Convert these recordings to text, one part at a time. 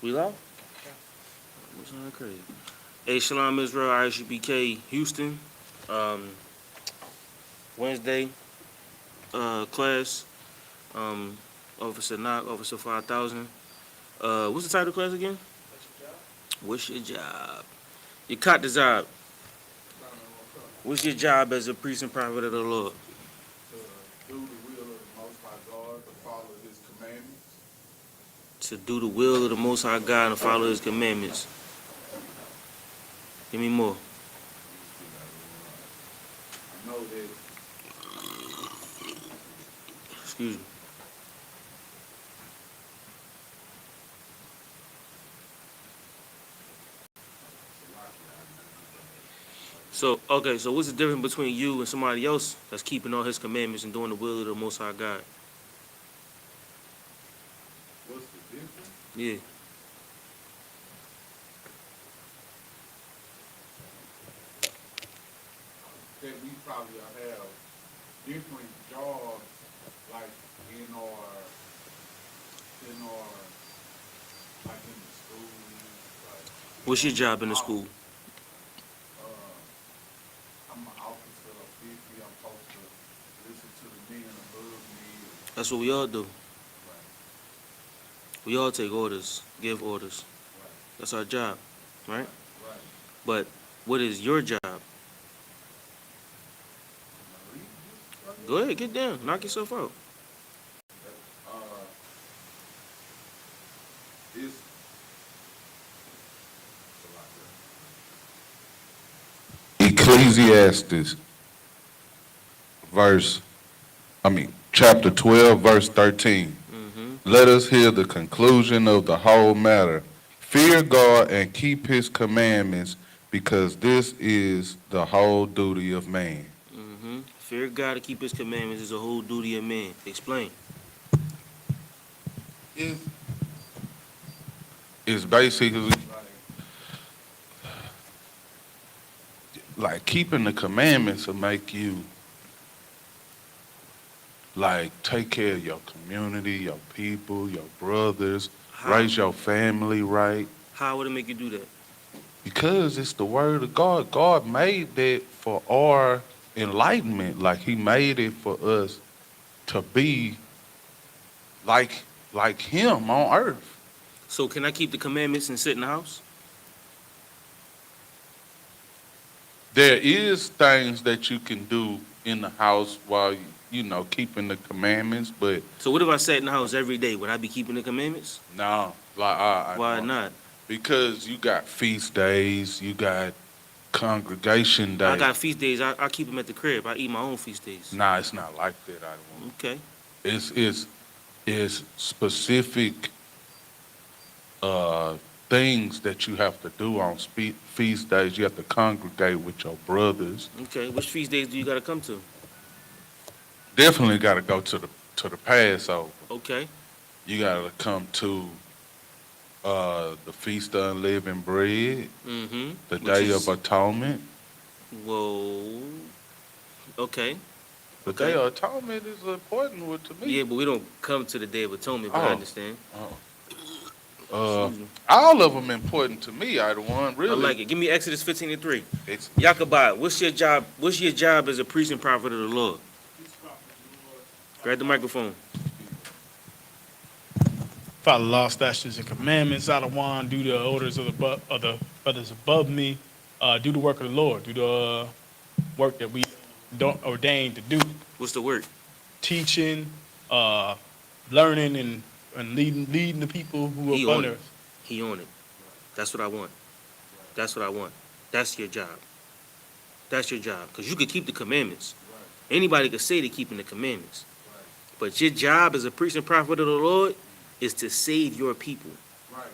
We live? What's not crazy? Hey, Shalom Israel, I.S.U.P.K, Houston. Wednesday, class. Officer Knock, Officer 5000. What's the title of the class again? What's your job? You caught the job. What's your job as a priest and prophet of the Lord? To do the will of the Most High God, to follow His commandments. To do the will of the Most High God and follow His commandments. Give me more. I know that Excuse me. So, okay, so what's the difference between you and somebody else that's keeping all His commandments and doing the will of the Most High God? what's the difference? Yeah. That we probably have different jobs, like in our like in the schools. Like What's your job in the school? I'm an officer of 50. I'm supposed to listen to the men above me. That's what we all do. Right, We all take orders, give orders. right, That's our job, right? right. But what is your job? Go ahead, get down, knock yourself out. It's Ecclesiastes, chapter 12, verse 13. Let us hear the conclusion of the whole matter. Fear God and keep His commandments, because this is the whole duty of man. Fear God to keep His commandments is a whole duty of man. Explain. It's basically like keeping the commandments will make you like take care of your community, your people, your brothers, raise your family right. How would it make you do that? Because it's the word of God. God made that for our enlightenment. Like He made it for us to be like Him on earth. So can I keep the commandments and sit in the house? There is things that you can do in the house while keeping the commandments, but So what if I sat in the house every day? Would I be keeping the commandments? no, Why not? Because you got feast days, you got congregation days. I got feast days. I keep them at the crib. I eat my own feast days. Nah, it's not like that. I don't. Okay. It's specific things that you have to do on feast days. You have to congregate with your brothers. Okay. Which feast days do you got to come to? Definitely got to go to the Passover. Okay. You got to come to the Feast of Unleavened Bread, the Day of Atonement. Whoa. Okay. The Day of Atonement is important one to me. Yeah, but we don't come to the Day of Atonement, but I understand. All of them important to me, either one, really. I like it. Give me Exodus 15:3. Yahakkabah, what's your job? What's your job as a priest and prophet of the Lord? Grab the microphone. Follow law, statutes, and commandments. I don't want to do the orders of the brothers above me. Do the work of the Lord. Do the work that we don't ordain to do. What's the work? Teaching, learning, and leading the people who are under us. He on it. That's what I want. That's what I want. That's your job. That's your job. Because you could keep the commandments. Anybody could say they're keeping the commandments. But your job as a priest and prophet of the Lord is to save your people. Right.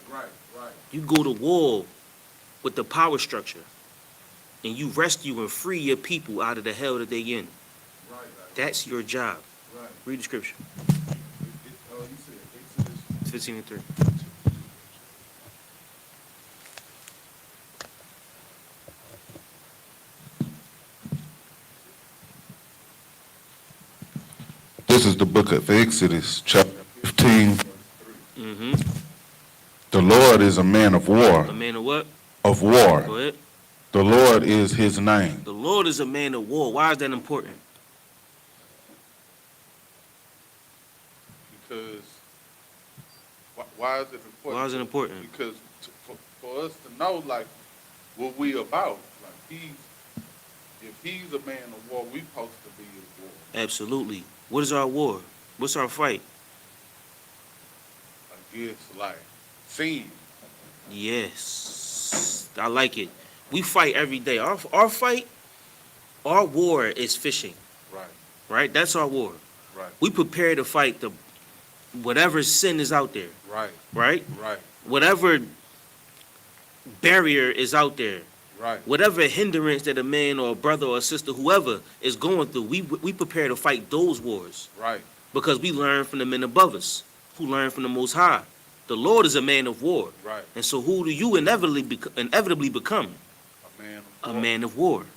You go to war with the power structure, and you rescue and free your people out of the hell that they in. Right. That's your job. Right. Read the scripture. You said Exodus 15:3. This is the book of Exodus, chapter 15. The Lord is a man of war. A man of what? Of war. Go ahead. The Lord is his name. The Lord is a man of war. Why is that important? Because why is it important? Why is it important? Because for us to know like what we about, like if he's a man of war, we supposed to be his war. Absolutely. What is our war? What's our fight? Against like sin. Yes. I like it. We fight every day. Our fight, our war is fishing. Right. Right? That's our war. Right. We prepare to fight whatever sin is out there. Right. Right? Right. Whatever barrier is out there. Right. Whatever hindrance that a man or a brother or a sister, whoever is going through, we prepare to fight those wars. Right. Because we learn from the men above us, who learn from the Most High. The Lord is a man of war. Right. And so who do you inevitably become? A man of A war. man of war. Right.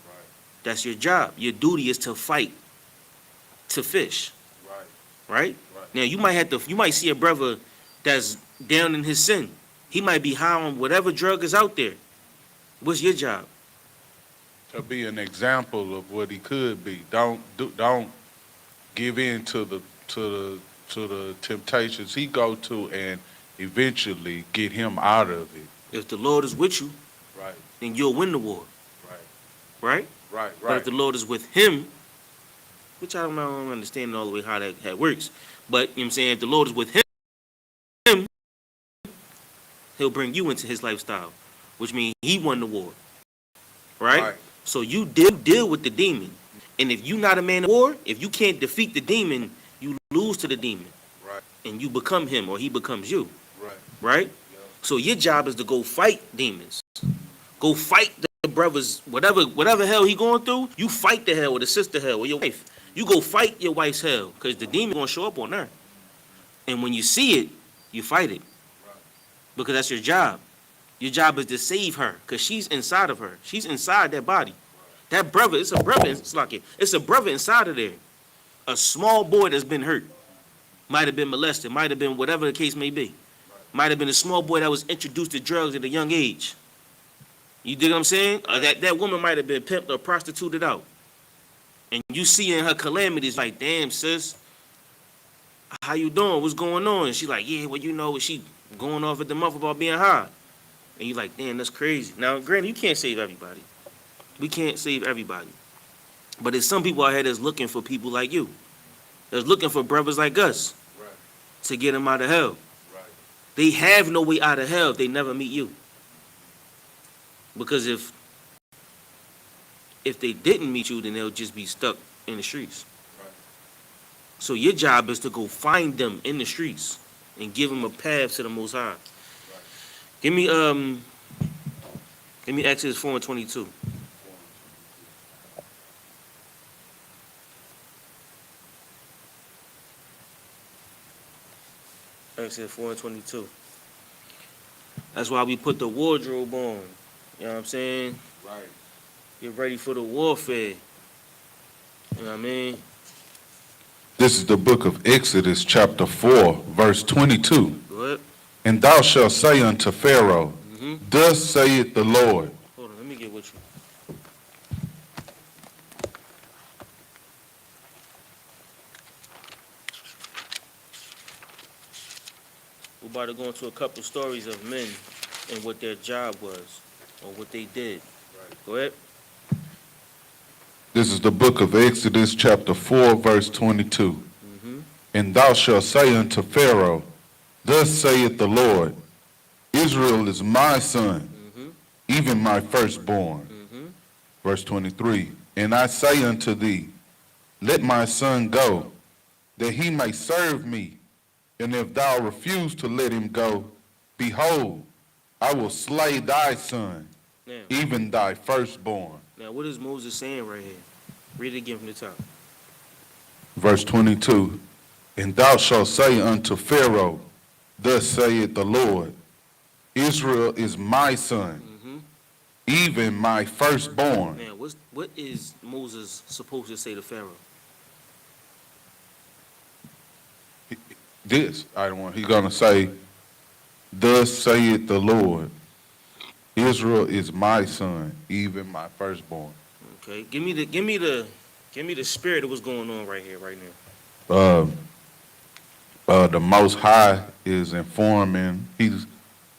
That's your job. Your duty is to fight, to fish. Right. Right? Right. Now you might see a brother that's down in his sin. He might be high on whatever drug is out there. What's your job? To be an example of what he could be. Don't give in to the temptations he go to and eventually get him out of it. If the Lord is with you, Right. then you'll win the war. Right. Right? Right. But Right. if the Lord is with him, which I don't understand all the way how that works, but you know what I'm saying, if the Lord is with him, he'll bring you into his lifestyle, which means he won the war. Right? Right. So you deal with the demon. And if you're not a man of war, if you can't defeat the demon, you lose to the demon. Right. And you become him or he becomes you. Right. Right? Yeah. So your job is to go fight demons. Go fight the brothers, whatever hell he going through, you fight the hell or the sister hell or your wife. You go fight your wife's hell because the demon going to show up on her. And when you see it, you fight it. Right. Because that's your job. Your job is to save her because she's inside of her. She's inside that body. That brother, it's a brother inside of there. A small boy that's been hurt. Might have been molested. Might have been whatever the case may be. Might have been a small boy that was introduced to drugs at a young age. You dig what I'm saying? That woman might have been pimped or prostituted out. And you see in her calamities like, damn, sis, how you doing? What's going on? And she like, yeah, well, you know, she going off at the mouth about being high. And you like, damn, that's crazy. Now, granted, you can't save everybody. We can't save everybody. But there's some people out here that's looking for people like you. That's looking for brothers like us. Right. To get them out of hell. Right. They have no way out of hell if they never meet you. Because if they didn't meet you, then they'll just be stuck in the streets. Right. So your job is to go find them in the streets and give them a path to the Most High. Right. Give me Exodus 4:22. Exodus 4:22. That's why we put the wardrobe on. You know what I'm saying? Right. Get ready for the warfare. You know what I mean? This is the book of Exodus, chapter 4, verse 22. Go ahead. And thou shalt say unto Pharaoh, Mhm. Thus saith the Lord. Hold on, let me get with you. We're about to go into a couple stories of men and what their job was or what they did. Right. Go ahead. This is the book of Exodus, chapter 4, verse 22. Mm-hmm. And thou shalt say unto Pharaoh, Thus saith the Lord, Israel is my son, Mm-hmm. even my firstborn. Mm-hmm. Verse 23. And I say unto thee, Let my son go, that he may serve me. And if thou refuse to let him go, behold, I will slay thy son, Now, even thy firstborn. now, what is Moses saying right here? Read it again from the top. Verse 22. And thou shalt say unto Pharaoh, Thus saith the Lord, Israel is my son, Mm-hmm. even my firstborn. Now, what is Moses supposed to say to Pharaoh? This, I don't want, he's going to say, Thus saith the Lord, Israel is my son, even my firstborn. Okay, give me the spirit of what's going on right here, right now. Uh, the Most High is informing, he's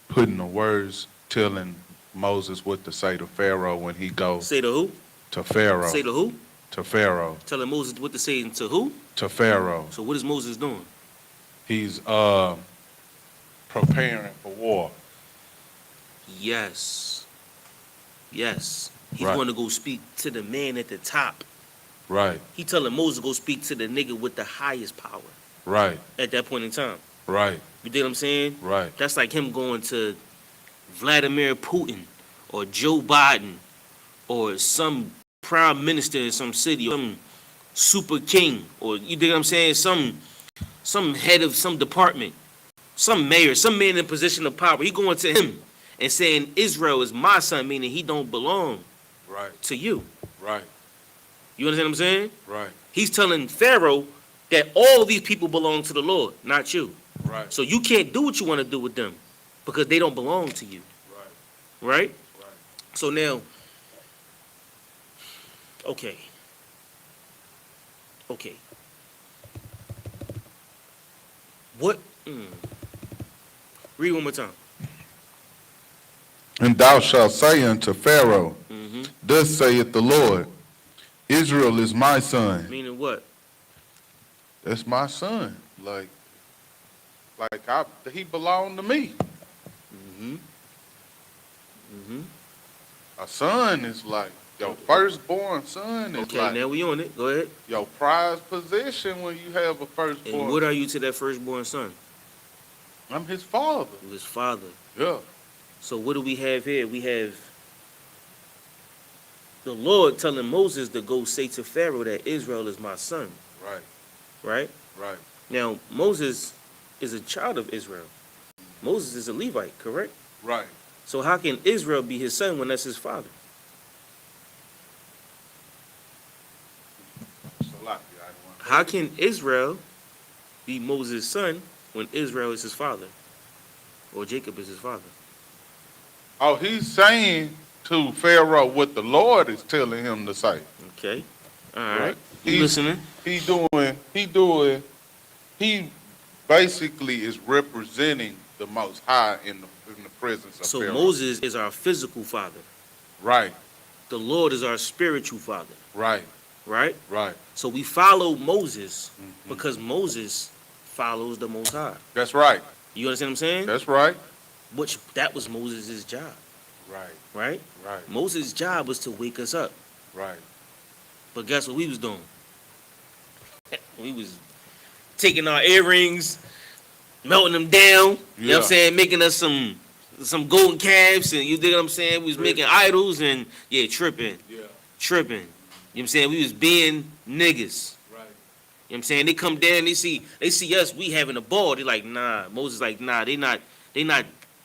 putting the words, telling Moses what to say to Pharaoh when he goes Say to who? to Pharaoh, Say to who? to Pharaoh, Telling Moses what to say and to who? to Pharaoh. So what is Moses doing? He's preparing for war. Yes. Yes. He's Right. going to go speak to the man at the top. Right, He telling Moses to go speak to the nigga with the highest power right, at that point in time. right, You dig what I'm saying? right, That's like him going to Vladimir Putin or Joe Biden or some prime minister in some city or some super king or you dig what I'm saying? Some head of some department, some mayor, some man in position of power. He going to him and saying Israel is my son, meaning he don't belong right, to you. right, You understand what I'm saying? right, He's telling Pharaoh that all of these people belong to the Lord, not you. right, So you can't do what you want to do with them because they don't belong to you, right, right? right. So now, okay. What? Read one more time. And thou shalt say unto Pharaoh, Mm-hmm. Thus saith the Lord, Israel is my son. Meaning what? That's my son. Like he belonged to me. Mm-hmm. Mm-hmm. A son is like your firstborn son is Okay, like now we on it. Go ahead. your prized possession when you have a And firstborn. what are you to that firstborn son? I'm his father. His father. Yeah. So what do we have here? We have the Lord telling Moses to go say to Pharaoh that Israel is my son, Right, right? right. Now, Moses is a child of Israel. Moses is a Levite, correct? Right. So how can Israel be his son when that's his father? How can Israel be Moses' son when Israel is his father? Or Jacob is his father? Oh, he's saying to Pharaoh what the Lord is telling him to say. Okay. All right. You He's- listening? He basically is representing the Most High in the presence of So Pharaoh. Moses is our physical father. Right, The Lord is our spiritual father, right, right? right. So we follow Moses Mhm. because Moses follows the Most High. That's right. You understand what I'm saying? That's right. That was Moses' job, Right, right? right, Moses' job was to wake us up. right. But guess what we was doing? We was taking our earrings, melting them down. You know what Yeah. I'm saying? Making us some golden calves, and you dig what I'm saying? We was making idols and tripping. Yeah, You know what I'm saying? We was being niggas. right. You know what I'm saying? They come down, they see us, we having a ball. They like, nah. Moses like, nah, they not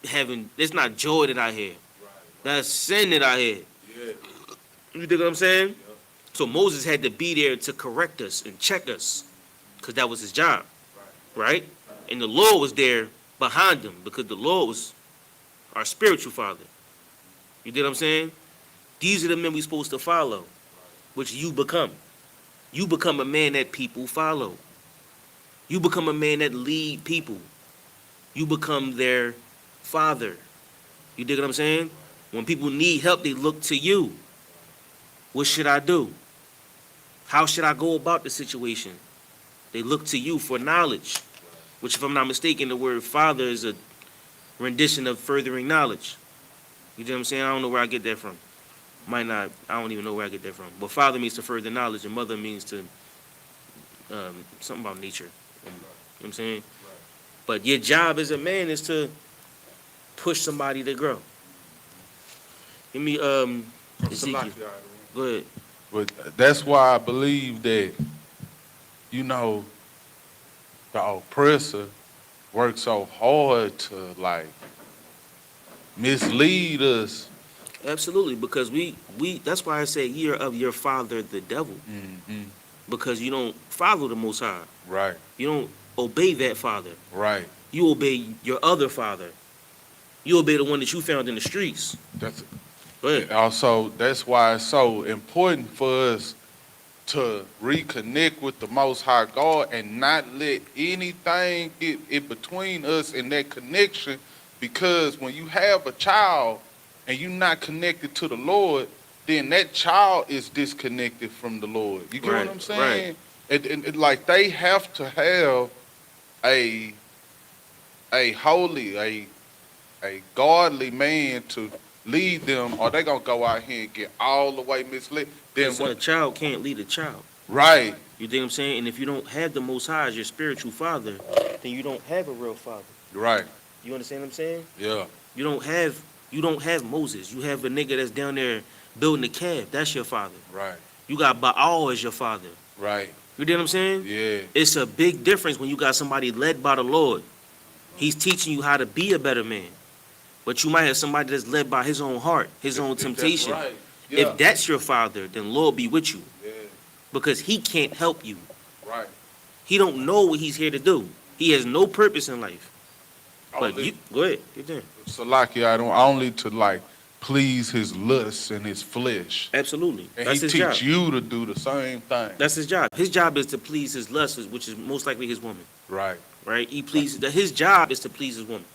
having, it's not joy that I hear. That's sin that I hear. Yeah. You dig what I'm saying? Yep. So Moses had to be there to correct us and check us, because that was his job, right? And the Lord was there behind him, because the Lord was our spiritual father. You dig what I'm saying? These are the men we're supposed to follow, which you become. You become a man that people follow. You become a man that lead people. You become their father. You dig what I'm saying? When people need help, they look to you. What should I do? How should I go about the situation? They look to you for knowledge, which, if I'm not mistaken, the word father is a rendition of furthering knowledge. You know what I'm saying? I don't know where I get that from. Might not, I don't even know where I get that from. But father means to further knowledge, and mother means to something about nature. You know what I'm saying? But your job as a man is to push somebody to grow. Give me Ezekiel. Go ahead. But that's why I believe that, you know, the oppressor works so hard to like mislead us. Absolutely, because we that's why I say you're of your father the devil. Mm-hmm. Because you don't follow the Most High. Right, You don't obey that father. right, You obey your other father. You'll be the one that you found in the streets. That's Go ahead. also, that's why it's so important for us to reconnect with the Most High God and not let anything get in between us and that connection. Because when you have a child and you're not connected to the Lord, then that child is disconnected from the Lord. You get Right, what I'm saying? And like they have to have a holy, a godly man to lead them, or they gonna go out here and get all the way misled. Then So a child can't lead a child. right, You think what I'm saying? And if you don't have the Most High as your spiritual father, then you don't have a real father. right, You understand what I'm saying? yeah, You don't have Moses. You have a nigga that's down there building a calf. That's your father. right, You got Baal as your father. right, You know what I'm saying? yeah, It's a big difference when you got somebody led by the Lord. He's teaching you how to be a better man. But you might have somebody that's led by his own heart, his own temptation. That's right. Yeah, If that's your father, then Lord be with you. yeah, Because he can't help you. right. He don't know what he's here to do. He has no purpose in life. But Only, you go ahead, get there. Salaki, I don't only to like please his lusts and his flesh, Absolutely. and That's he his teach job. you to do the same thing. That's his job. His job is to please his lusts, which is most likely his woman. Right, Right? He pleases that his job is to please his woman.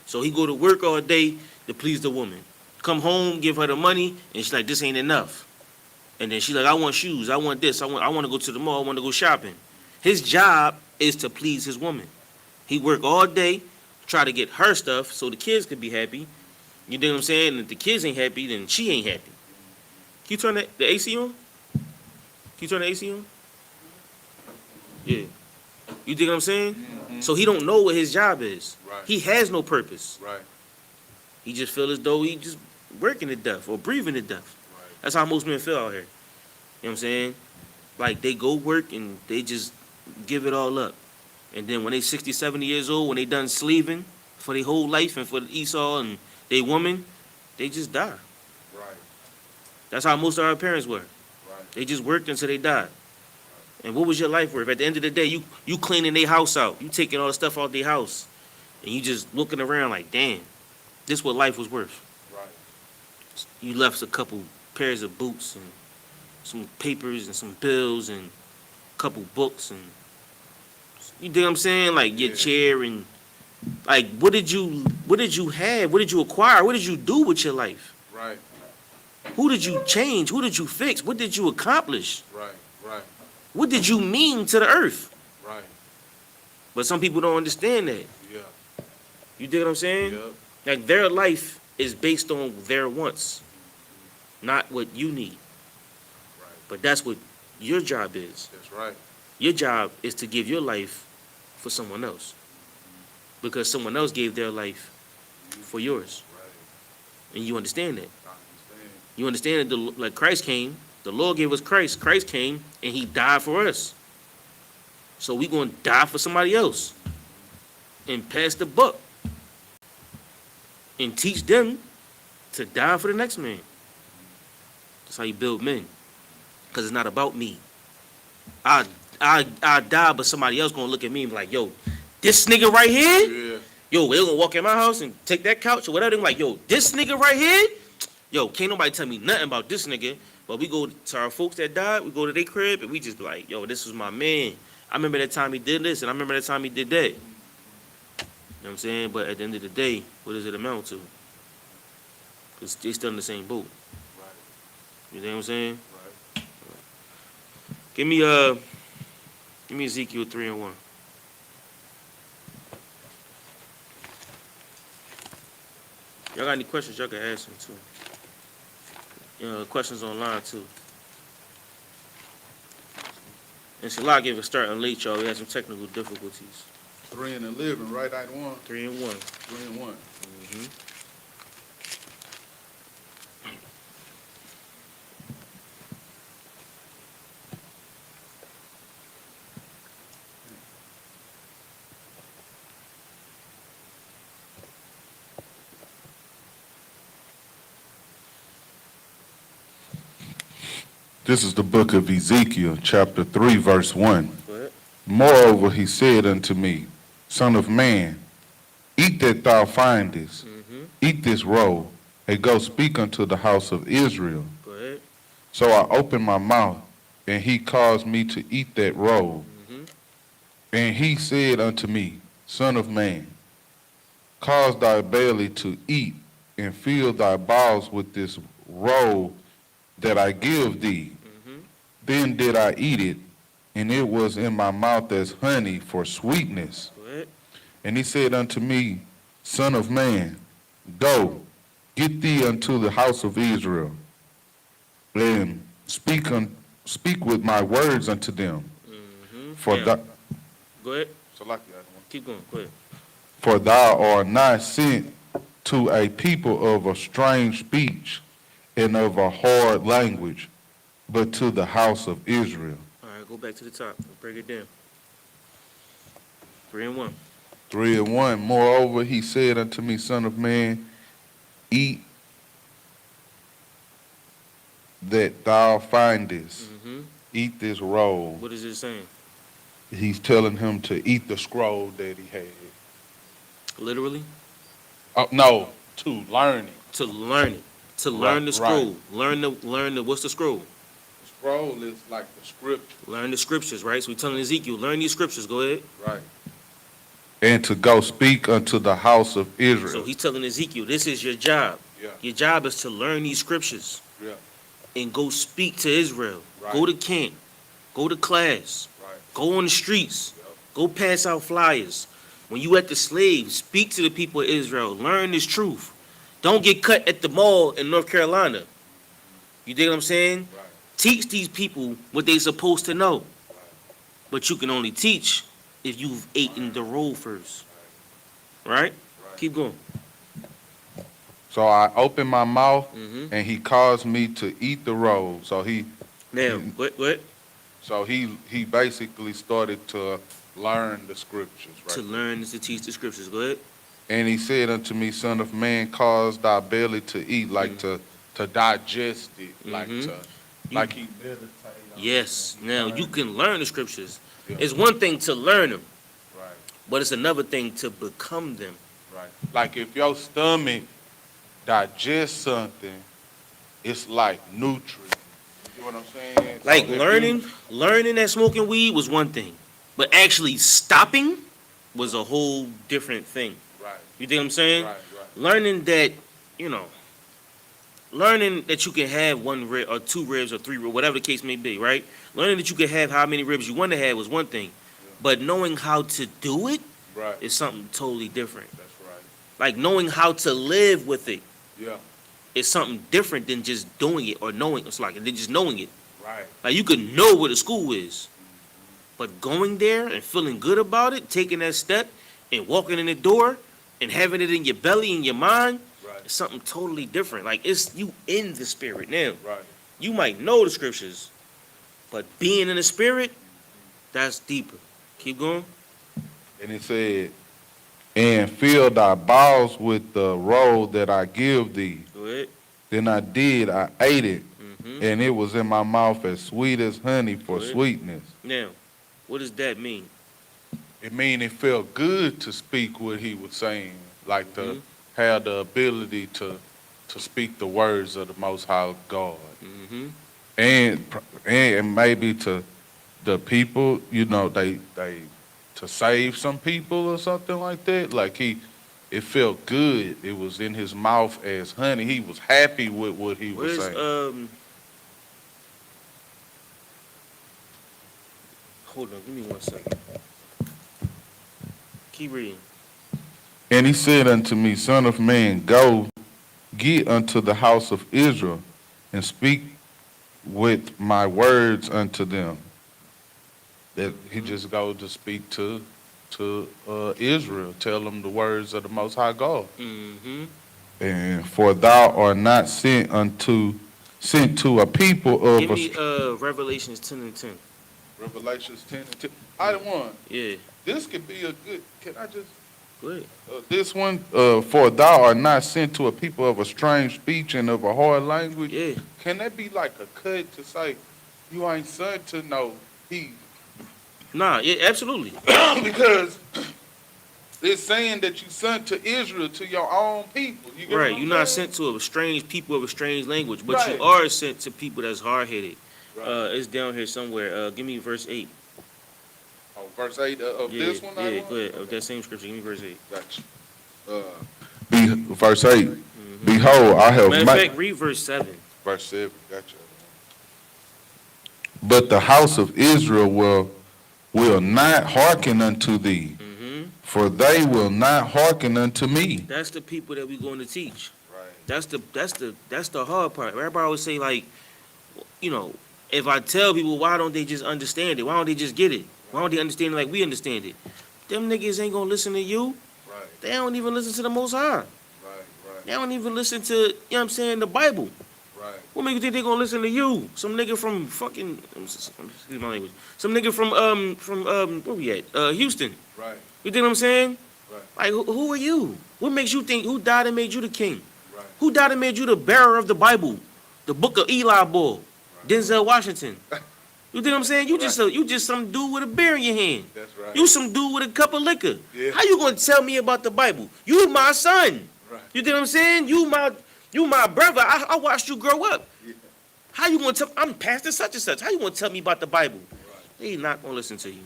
So he go to work all day to please the woman. Come home, give her the money, and she's like, this ain't enough. And then she's like, I want shoes, I want this, I want to go to the mall, I want to go shopping. His job is to please his woman. He work all day, try to get her stuff so the kids could be happy. You know what I'm saying? And if the kids ain't happy, then she ain't happy. Can you turn the AC on? Can you turn the AC on? Yeah. You dig what I'm saying? So he don't know what his job is. Right. He has no purpose. right, He just feel as though he just working to death or breathing to death. right. That's how most men feel out here. You know what I'm saying? Like they go work and they just give it all up. And then when they 60, 70 years old, when they done slaving for their whole life and for Esau and they woman, they just die. Right, That's how most of our parents were. right. They just worked until they died. And what was your life worth? At the end of the day, you cleaning their house out. You taking all the stuff out their house. And you just looking around like, damn, this what life was worth. Right. You left a couple pairs of boots and some papers and some bills and a couple books and you dig what I'm saying? Like your Yeah. chair and like what did you have? What did you acquire? What did you do with your life? Right, Who did you change? Who did you fix? What did you accomplish? right, right, What did you mean to the earth? right. But some people don't understand that. Yeah, You dig what I'm saying? yeah, Like their life is based on their wants, not what you need. right. But that's what your job is. That's right. Your job is to give your life for someone else. Because someone else gave their life for yours. Right. And you understand that. I understand. You understand that like Christ came, the Lord gave us Christ. Christ came and he died for us. So we going to die for somebody else. And pass the buck. And teach them to die for the next man. That's how you build men. Because it's not about me. I die, but somebody else gonna look at me and be like, yo, this nigga right here, Yeah, yo, they gonna walk in my house and take that couch or whatever. They're like, yo, this nigga right here, yo, can't nobody tell me nothing about this nigga. But we go to our folks that died, we go to their crib and we just be like, yo, this was my man. I remember that time he did this and I remember that time he did that. You know what I'm saying? But at the end of the day, what does it amount to? Because they still in the same boat. right, You know what I'm saying? right. Give me Ezekiel 3:1. Y'all got any questions? Y'all can ask them too. Questions online too. And Salah gave a start on late, y'all. We had some technical difficulties. 3 and 11, right? I one. 3-1. 3 and 1. This is the book of Ezekiel, chapter 3, verse 1. Go ahead. Moreover, he said unto me, Son of man, eat that thou findest, eat this roll, and go speak unto the house of Israel. Go ahead. So I opened my mouth, and he caused me to eat that roll. Mm-hmm. And he said unto me, Son of man, cause thy belly to eat, and fill thy bowels with this roll that I give thee. Mm-hmm. Then did I eat it, and it was in my mouth as honey for sweetness. Go ahead. And he said unto me, Son of man, go, get thee unto the house of Israel, and speak with my words unto them. Mm-hmm. For Now, thou, go ahead. so Keep going. Go ahead. for thou art not sent to a people of a strange speech and of a hard language, but to the house of Israel. All right, go back to the top. Break it down. 3 and 1. 3:1. Moreover, he said unto me, Son of man, eat that thou findest. Mm-hmm. Eat this roll. What is it saying? He's telling him to eat the scroll that he had. Literally? Oh, no, to learn it. To learn it. To learn the scroll. Learn the what's the scroll? The scroll is like the scripture. Learn the scriptures, right? So we're telling Ezekiel, learn these scriptures. Go ahead. Right. And to go speak unto the house of So Israel. he's telling Ezekiel, this is your job. Yeah. Your job is to learn these scriptures Yeah. and go speak to Israel. Right. Go to camp. Go to class. Right. Go on the streets. Yep. Go pass out flyers. When you at the slaves, speak to the people of Israel. Learn this truth. Don't get cut at the mall in North Carolina. You dig what I'm saying? Right. Teach these people what they supposed to know. Right. But you can only teach if you've eaten the roll first. Right? Right. Keep going. So I opened my mouth, Mm-hmm. and he caused me to eat the roll. So he What? he basically started to learn the scriptures, right? To learn is to teach the scriptures. Go ahead. And he said unto me, Son of man, cause thy belly to eat, like to digest it, like Mhm. to You- like he meditate on Yes. it. Now you can learn the scriptures. Yeah. It's one thing to learn them, Right, but it's another thing to become them. right. Like if your stomach digests something, it's like nutrient. You know what I'm saying? Like So if learning that smoking weed was one thing, but actually stopping was a whole different thing. Right, You think I'm saying? right. Learning that, learning that you can have 1 rib or 2 ribs or 3 ribs, whatever the case may be, right? Learning that you can have how many ribs you want to have was one thing, but knowing how to do it Right, is something totally different. that's right. Like knowing how to live with it Yeah, is something different than just doing it or knowing. It's like than just knowing it. right. Like you can know where the school is, but going there and feeling good about it, taking that step and walking in the door and having it in your belly and your mind, Right, is something totally different. Like it's you in the spirit now. right. You might know the scriptures, but being in the spirit, that's deeper. Keep going. And it said, and fill thy bowels with the roll that I give thee. Go ahead. Then I did, I ate it, Mm-hmm. and it was in my mouth as sweet as honey for Go ahead. sweetness. Now, what does that mean? It mean it felt good to speak what he was saying, like to Mhm. have the ability to speak the words of the Most High God, Mm-hmm. and maybe to the people, they to save some people or something like that. Like it felt good. It was in his mouth as honey. He was happy with what he was Where's saying. Hold on, give me 1 second. Keep reading. And he said unto me, Son of man, go, get unto the house of Israel, and speak with my words unto them. That he just go to speak to Israel, tell them the words of the Most High God. Mm-hmm. And for thou art not sent to a people of Give me Revelations 10 and 10. Revelations 10 and 10. I want. Yeah, This could be a good. Can I just? go ahead. This one, for thou art not sent to a people of a strange speech and of a hard language. Yeah. Can that be like a cut to say, you ain't sent to no he? Nah, yeah, absolutely. Because It's saying that you sent to Israel, to your own people. You get Right, what you're I'm not saying? sent to a strange people of a strange language, but you Right. are sent to people that's hard-headed. Right. It's down here somewhere. Give me verse 8. Oh, verse 8 of Yeah, this one? I yeah, want? go ahead. Of Okay. that same scripture, give me verse 8. Gotcha. Verse 8. Behold, I have Matter of fact, read verse 7. Verse 7. Gotcha. But the house of Israel will not hearken unto thee, for they will not hearken unto me. That's the people that we're going to teach. Right. That's the hard part. Everybody always say, like, you know, if I tell people, why don't they just understand it? Why don't they just get it? Why don't they understand it like we understand it? Them niggas ain't gonna listen to you. Right. They don't even listen to the Most High. Right. Right. They don't even listen to, you know what I'm saying, the Bible. Right. What make you think they gonna listen to you? Some nigga from fucking, excuse my language. Some nigga from where we at? Houston. Right. You think what I'm saying? Right. Like, who are you? What makes you think, who died and made you the king? Right. Who died and made you the bearer of the Bible? The book of Eli boy, Denzel Washington. You think what I'm saying? You just some dude with a beer in your hand. That's right. You some dude with a cup of liquor. Yeah. How you gonna tell me about the Bible? You my son. Right. You think what I'm saying? You my brother. I watched you grow up. Yeah. How you gonna tell? I'm pastor such and such. How you gonna tell me about the Bible? Right. They not gonna listen to you,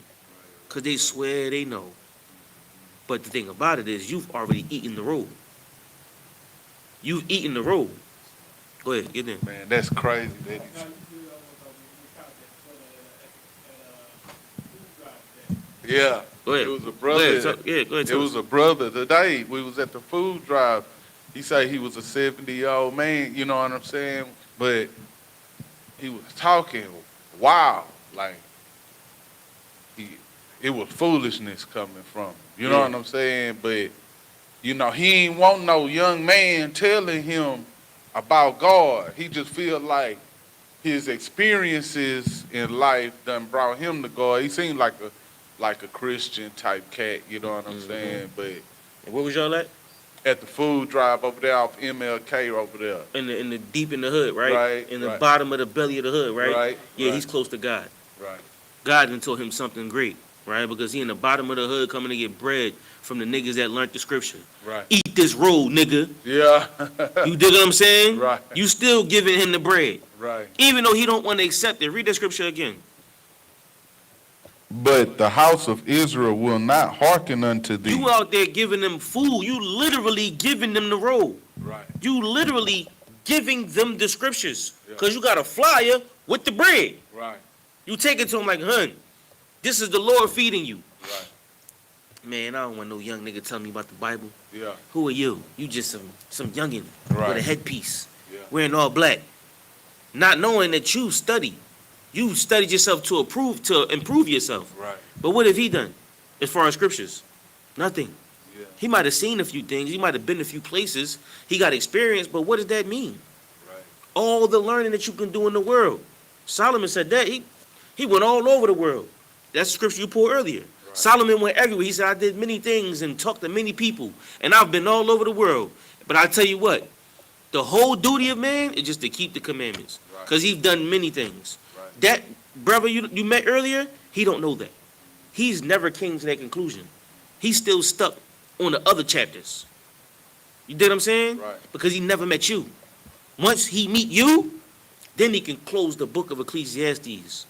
cause they swear they know. But the thing about it is, you've already eaten the roll. You've eaten the roll. Go ahead, get in. Man, that's crazy. Yeah. Go ahead. It was a Go brother. ahead, go ahead. It was a brother today. We was at the food drive. He said he was a 70-year-old man, you know what I'm saying? But he was talking wild, like it was foolishness coming from him. You know what I'm saying? But you know, he ain't want no young man telling him about God. He just feel like his experiences in life done brought him to God. He seemed like a Christian type cat, you know what I'm saying? But Where was y'all at the food drive over there off MLK over there. in the deep in the hood, right? Right, In the right. bottom of the belly of the hood, right? Right, Yeah, right. he's close to God. Right. God done told him something great, right? Because he in the bottom of the hood coming to get bread from the niggas that learned the scripture. Right. Eat this roll, nigga. Yeah. You dig what I'm saying? Right. You still giving him the bread. Right. Even though he don't want to accept it. Read that scripture again. But the house of Israel will not hearken unto thee. You out there giving them food. You literally giving them the roll. Right. You literally giving them the scriptures. Yeah. Because you got a flyer with the bread. Right. You take it to them like, hun, this is the Lord feeding you. Right. Man, I don't want no young nigga telling me about the Bible. Yeah. Who are you? You just some youngin' Right. with a headpiece, Yeah. wearing all black, not knowing that you study. You studied yourself to improve yourself. Right. But what have he done as far as scriptures? Nothing. Yeah. He might have seen a few things. He might have been a few places. He got experience, but what does that mean? Right. All the learning that you can do in the world. Solomon said that. He went all over the world. That's the scripture you pulled earlier. Right. Solomon went everywhere. He said, I did many things and talked to many people, and I've been all over the world. But I tell you what, the whole duty of man is just to keep the commandments, because he's done many things. Right. That brother you met earlier, he don't know that. He's never came to that conclusion. He's still stuck on the other chapters. You dig what I'm saying? Right. Because he never met you. Once he meet you, then he can close the book of Ecclesiastes.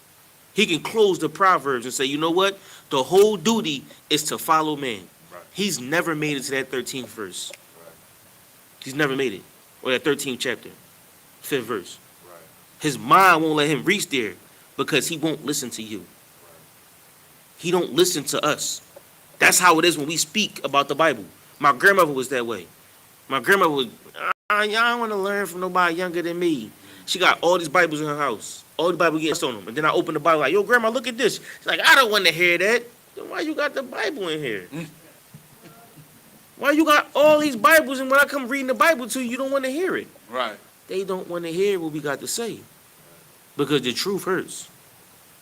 He can close the Proverbs and say, you know what? The whole duty is to follow man. Right. He's never made it to that 13th verse. Right. He's never made it. Or that 13th chapter, 5th verse. Right. His mind won't let him reach there because he won't listen to you. Right. He don't listen to us. That's how it is when we speak about the Bible. My grandmother was that way. My grandmother was, I don't want to learn from nobody younger than me. She got all these Bibles in her house. All the Bible gets on them. And then I open the Bible like, yo, grandma, look at this. She's like, I don't want to hear that. Then why you got the Bible in here? Why you got all these Bibles and when I come reading the Bible to you, you don't want to hear it? Right. They don't want to hear what we got to say. Because the truth hurts.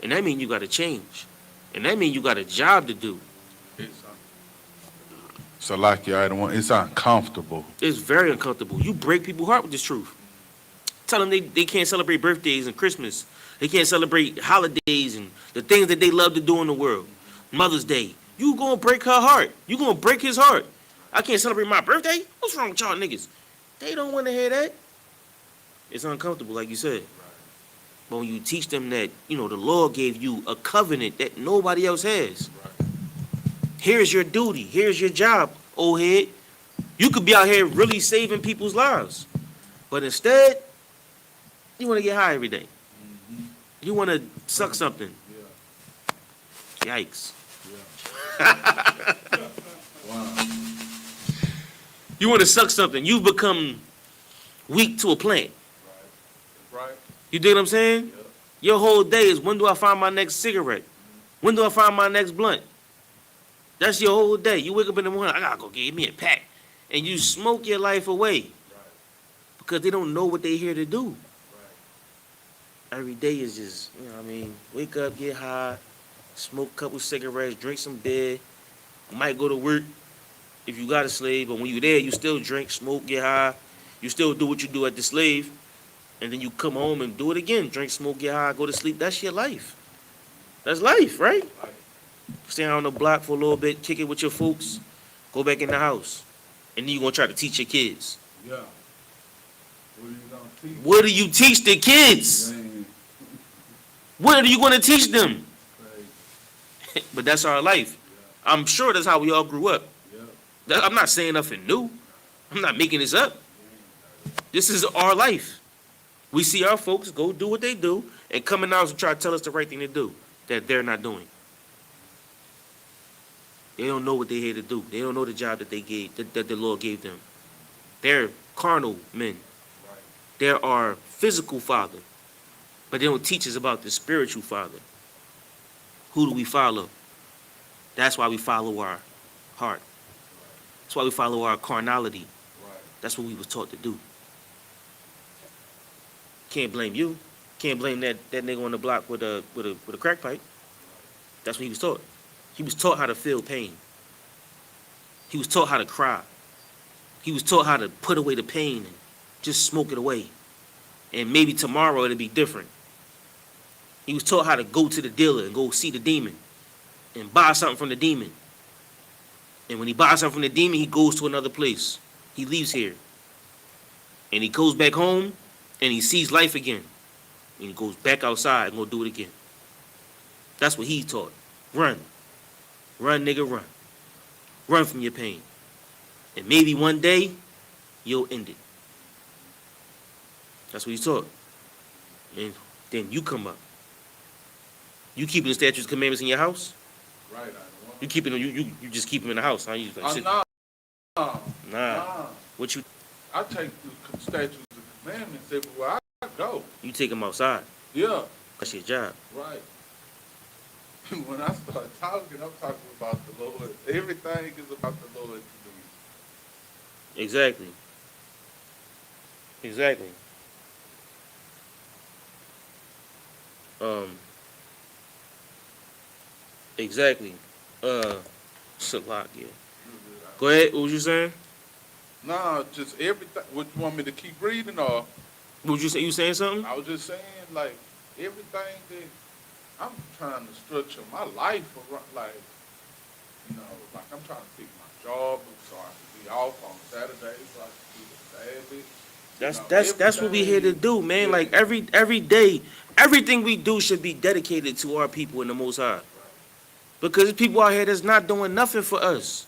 And that means you got to change. And that means you got a job to do. So like you it's uncomfortable. It's very uncomfortable. You break people's heart with this truth. Tell them they can't celebrate birthdays and Christmas. They can't celebrate holidays and the things that they love to do in the world. Mother's Day, You gonna break her heart. You gonna break his heart. I can't celebrate my birthday? What's wrong with y'all niggas? They don't want to hear that. It's uncomfortable, like you said. But when you teach them that, the Lord gave you a covenant that nobody else has. Here's your duty. Here's your job, old head. You could be out here really saving people's lives. But instead, you want to get high every day. You want to suck something. Yikes. You want to suck something. You've become weak to a plant. Right. You dig what I'm saying? Yeah. Your whole day is, when do I find my next cigarette? When do I find my next blunt? That's your whole day. You wake up in the morning, I gotta go get me a pack. And you smoke your life away. Because they don't know what they're here to do. Every day is just, wake up, get high, smoke a couple cigarettes, drink some beer, might go to work if you got a slave, but when you there, you still drink, smoke, get high, you still do what you do at the slave, and then you come home and do it again, drink, smoke, get high, go to sleep. That's your life. That's life, right? Stay on the block for a little bit, kick it with your folks, go back in the house, and then you're going to try to teach your kids. Yeah. What are you gonna teach? What do you teach the kids? Man, What are you going to teach them? crazy. But that's our life. I'm sure that's how we all grew up. Yeah. I'm not saying nothing new. I'm not making this up. This is our life. We see our folks go do what they do and come in the house and try to tell us the right thing to do that they're not doing. They don't know what they're here to do. They don't know the job that they gave, that the Lord gave them. They're carnal men. They're our physical father. But they don't teach us about the spiritual father. Who do we follow? That's why we follow our heart. That's why we follow our carnality. That's what we was taught to do. Can't blame you. Can't blame that nigga on the block with a crack pipe. That's what he was taught. He was taught how to feel pain. He was taught how to cry. He was taught how to put away the pain and just smoke it away. And maybe tomorrow it'll be different. He was taught how to go to the dealer and go see the demon and buy something from the demon. And when he buys something from the demon, he goes to another place. He leaves here. And he goes back home and he sees life again. And he goes back outside and go do it again. That's what he's taught. Run. Run, nigga, run. Run from your pain. And maybe one day, you'll end it. That's what he's taught. And then you come up. You keeping the statutes and commandments in your house? Right. You keeping them, you just keep them in the house, huh? You like, sit- Nah. What you I take the statutes and commandments everywhere I go. take them outside. Yeah. That's your job. Right. When I start talking, I'm talking about the Lord. Everything is about the Lord to me. Exactly. Exactly. It's a lot, yeah. Go ahead. What was you saying? Nah, just everything. What you want me to keep reading or? What was you say? You saying something? I was just saying, like, everything that I'm trying to structure my life around, like, like I'm trying to pick my job so I can be off on Saturdays so I can do the Sabbath. That's what we here to do, man. Yeah. Like every day, everything we do should be dedicated to our people in the Most High. Because there's people out here that's not doing nothing for us.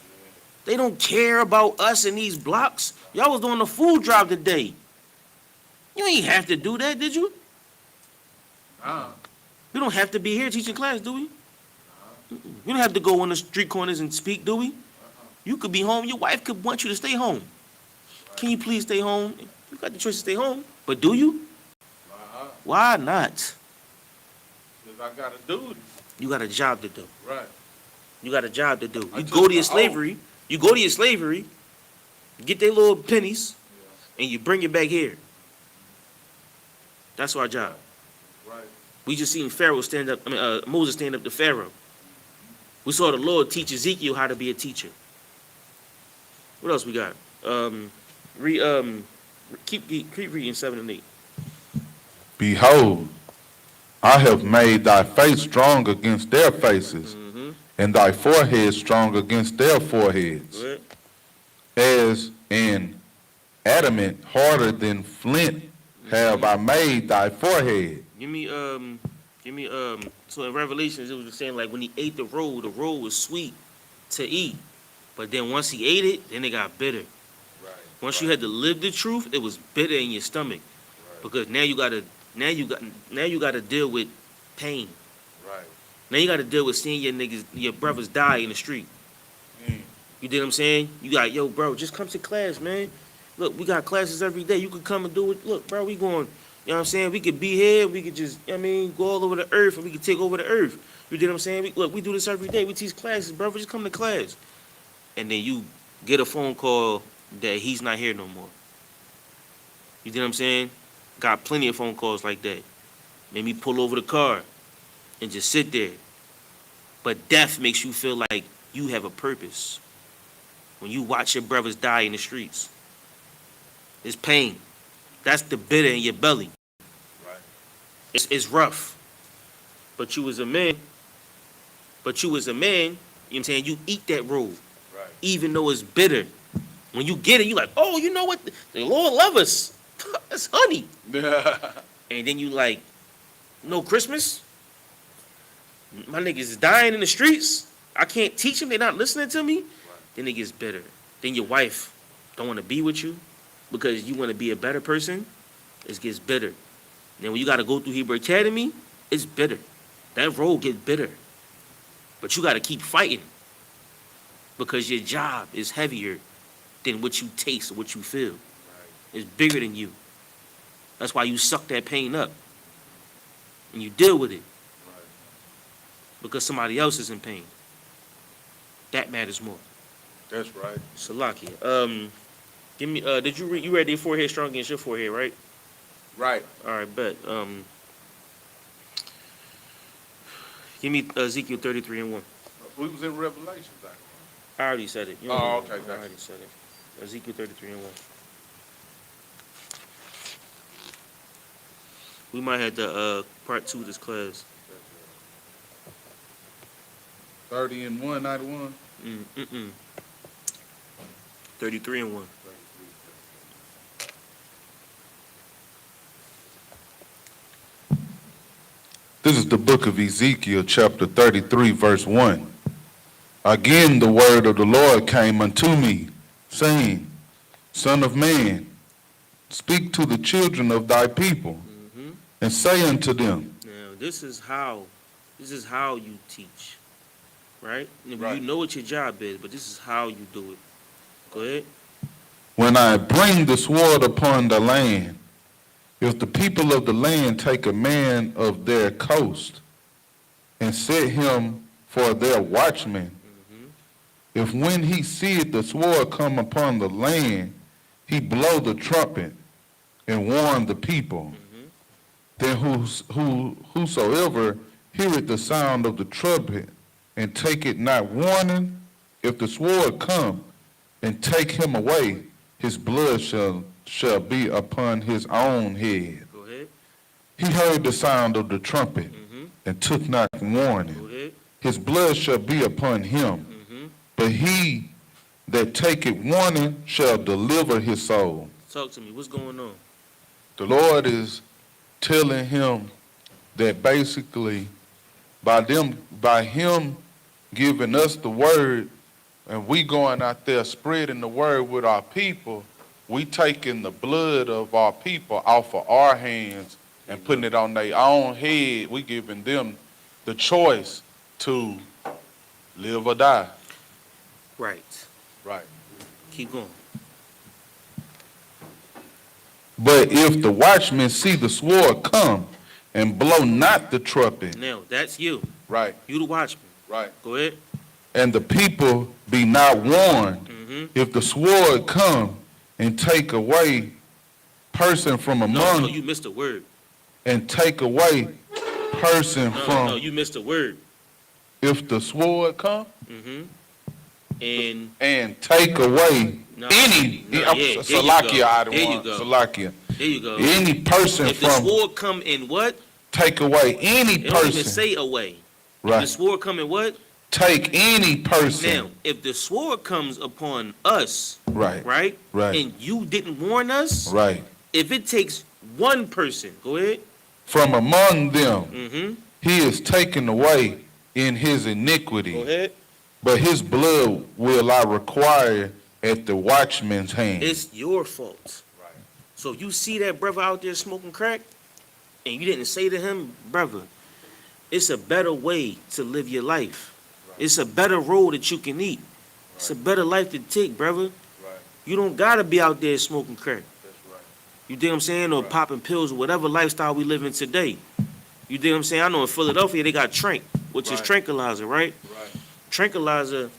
They don't care about us in these blocks. Y'all was doing the food drive today. You ain't have to do that, did you? Nah. We don't have to be here teaching class, do we? We don't have to go on the street corners and speak, do we? You could be home. Your wife could want you to stay home. Can you please stay home? You got the choice to stay home. But do you? Why not? Because I got a duty. You got a job to do. Right. You got a job to do. I You took go to your my slavery. You go to your slavery, get their little pennies, and you bring it back here. That's our job. Right. We just seen Pharaoh stand up. Moses stand up to Pharaoh. We saw the Lord teach Ezekiel how to be a teacher. What else we got? Keep reading 7 and 8. Behold, I have made thy face strong against their faces, and thy forehead strong against their foreheads. Go ahead. As in adamant harder than flint have I made thy forehead. Give me, so in Revelations, it was saying like when he ate the roll was sweet to eat. But then once he ate it, then it got bitter. Once you had to live the truth, it was bitter in your stomach. Because now you gotta deal with pain. Right. Now you gotta deal with seeing your brothers die in the street. You did what I'm saying? You got, yo, bro, just come to class, man. Look, we got classes every day. You could come and do it. Look, bro, we going, you know what I'm saying? We could be here. We could just, go all over the earth and we could take over the earth. You did what I'm saying? Look, we do this every day. We teach classes, bro. Just come to class. And then you get a phone call that he's not here no more. You did what I'm saying? Got plenty of phone calls like that. Made me pull over the car and just sit there. But death makes you feel like you have a purpose. When you watch your brothers die in the streets. It's pain. That's the bitter in your belly. Right. It's rough. But you as a man, you know what I'm saying, you eat that roll. Right. Even though it's bitter. When you get it, you like, oh, you know what? The Lord love us. That's honey. And then you like, no Christmas? My niggas is dying in the streets. I can't teach them. They're not listening to me. Right. Then it gets bitter. Then your wife don't want to be with you because you want to be a better person. It gets bitter. Then when you got to go through Hebrew Academy, it's bitter. That road gets bitter. But you got to keep fighting because your job is heavier than what you taste or what you feel. Right. It's bigger than you. That's why you suck that pain up and you deal with it. Right. Because somebody else is in pain. That matters more. That's right. Salakia. Give me. Did you read? You read their forehead strong against your forehead, right? Right. All right, bet. Give me Ezekiel 33:1. We was in Revelation. I already said it. Okay. I already said it. Ezekiel 33:1. We might have to part 2 of this class. 30:1, 91. 33:1. This is the book of Ezekiel, chapter 33, verse 1. Again the word of the Lord came unto me, saying, Son of man, speak to the children of thy people, and say unto them. Now, this is how you teach, right? Right? You know what your job is, but this is how you do it. Go ahead. When I bring the sword upon the land, if the people of the land take a man of their coast and set him for their watchman, if when he seeth the sword come upon the land, he blow the trumpet and warn the people, then whosoever heareth the sound of the trumpet and take it not warning, if the sword come and take him away, his blood shall be upon his own head. Go ahead. He heard the sound of the trumpet and took not warning. Go ahead. His blood shall be upon him. But he that taketh warning shall deliver his soul. Talk to me. What's going on? The Lord is telling him that basically by him giving us the word and we going out there spreading the word with our people, we taking the blood of our people off of our hands and putting it on their own head. We giving them the choice to live or die. Right. Right. Keep going. But if the watchmen see the sword come and blow not the trumpet. Now, that's you. Right. You the watchman. Right. Go ahead. And the people be not warned, if the sword come and take away person from among. No, you missed a word. And take away person from. No, you missed a word. If the sword come. And take away any. Salakia, I don't want. Salakia. There you go. Any person if from. If the sword come in what? Take away any it person. Don't even say away. Right. If the sword come in what? take any person. Now, if the sword comes upon us, Right. right, Right. and you didn't warn us, Right. if it takes one person, go ahead. From among them, Mm-hmm. he is taken away in his Go iniquity, ahead. but his blood will I require at the watchman's hand. It's your fault. So if you see that brother out there smoking crack, and you didn't say to him, brother, it's a better way to live your life. It's a better road that you can eat. It's a better life to take, brother. You don't gotta be out there smoking crack. You dig what I'm saying? Or popping pills or whatever lifestyle we live in today. You dig what I'm saying? I know in Philadelphia they got Trank, which is tranquilizer, right? Tranquilizer,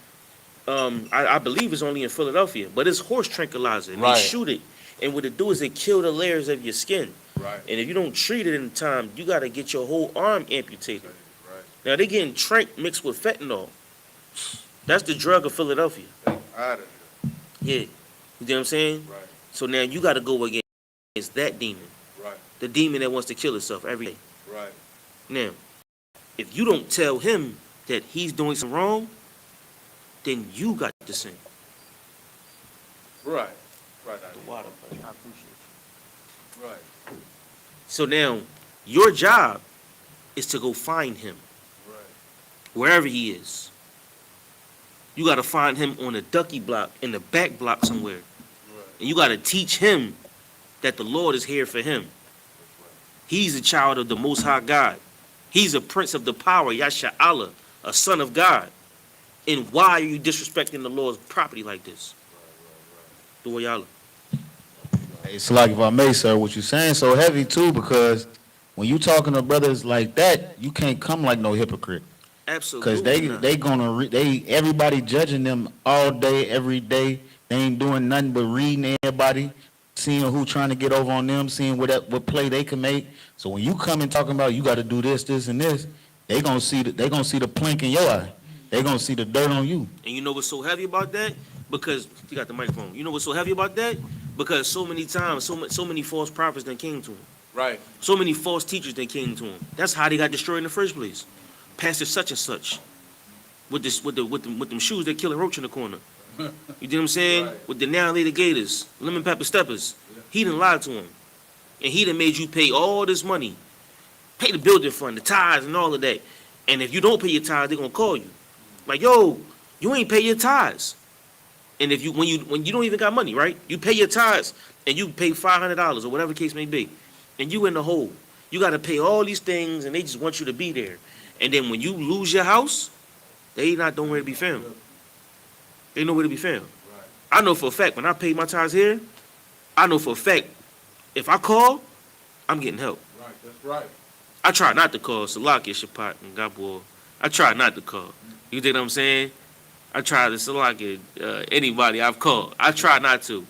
I believe it's only in Philadelphia, but it's horse tranquilizer, and they shoot it. And what it do is it kill the layers of your skin. And if you don't treat it in time, you got to get your whole arm amputated. Now, they getting Trank mixed with fentanyl. That's the drug of Philadelphia. Yeah. You know what I'm saying? So now you got to go against that demon. The demon that wants to kill itself every day. Now, if you don't tell him that he's doing something wrong, then you got to sin. Right. The water, buddy. I appreciate you. So now, your job is to go find him. Wherever he is. You got to find him on a ducky block, in the back block somewhere. And you got to teach him that the Lord is here for him. He's a child of the Most High God. He's a prince of the power, Yasha Allah, a son of God. And why are you disrespecting the Lord's property like this? The way y'all. It's like, if I may, sir, what you're saying so heavy too, because when you talking to brothers like that, you can't come like no hypocrite. Absolutely. Because they gonna everybody judging them all day, every day. They ain't doing nothing but reading everybody, seeing who trying to get over on them, seeing what play they can make. So when you come and talking about you got to do this, this, and this, they gonna see the plank in your eye. They gonna see the dirt on you. And you know what's so heavy about that? Because you got the microphone. You know what's so heavy about that? Because so many times, so many false prophets that came to him. So many false teachers that came to him. That's how they got destroyed in the first place. Pastor such and such, with them shoes that kill a roach in the corner. You know what I'm saying? With the now later gators, lemon pepper steppers. He done lied to him, and he done made you pay all this money, pay the building fund, the tithes, and all of that. And if you don't pay your tithes, they gonna call you, like, yo, you ain't pay your tithes. And if when you don't even got money, right? You pay your tithes, and you pay $500 or whatever the case may be, and you in the hole. You got to pay all these things, and they just want you to be there. And then when you lose your house, they not nowhere to be found. They nowhere to be found. I know for a fact, when I pay my tithes here, I know for a fact, if I call, I'm getting help. I try not to call Salakia, Shapat, and Gabor. I try not to call. You think what I'm saying? I try to Salakia, anybody I've called. I try not to.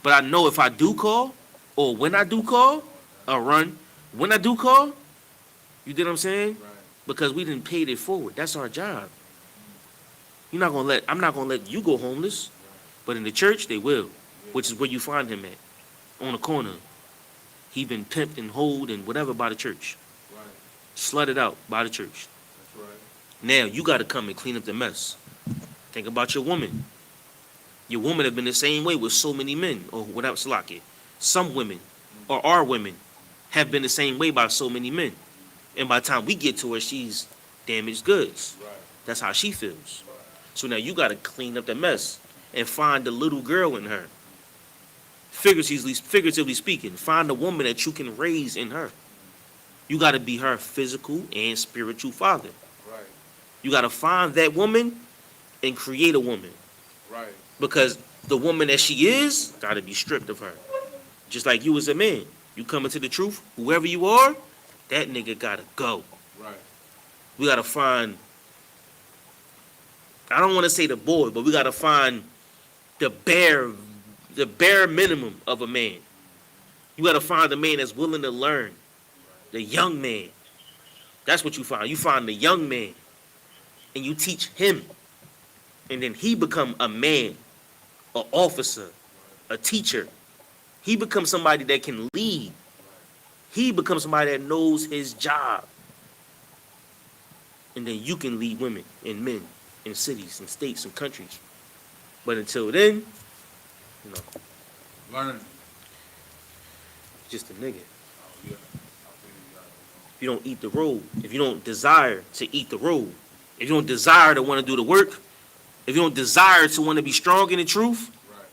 But I know if I do call, or when I do call, I'll run. When I do call, you dig what I'm saying? Because we didn't pay it forward. That's our job. I'm not gonna let you go homeless. But in the church, they will, which is where you find him at, on the corner. He been pimped and holed and whatever by the church. Slutted out by the church. Now you got to come and clean up the mess. Think about your woman. Your woman have been the same way with so many men, or without Salakia. Some women, or our women, have been the same way by so many men. And by the time we get to her, she's damaged goods. That's how she feels. So now you got to clean up the mess and find the little girl in her. Figuratively speaking, find the woman that you can raise in her. You got to be her physical and spiritual father. You got to find that woman and create a woman. Because the woman that she is got to be stripped of her. Just like you as a man. You come into the truth, whoever you are, that nigga got to go. We got to find, I don't want to say the boy, but we got to find the bare minimum of a man. You got to find a man that's willing to learn. The young man. That's what you find. You find the young man. And you teach him. And then he become a man, an officer, a teacher. He becomes somebody that can lead. He becomes somebody that knows his job. and then you can lead women and men in cities and states and countries. But until then, you know, Learn. just a nigga. Oh, yeah. If you don't eat the road, if you don't desire to eat the road, if you don't desire to want to do the work, if you don't desire to want to be strong in the truth, Right.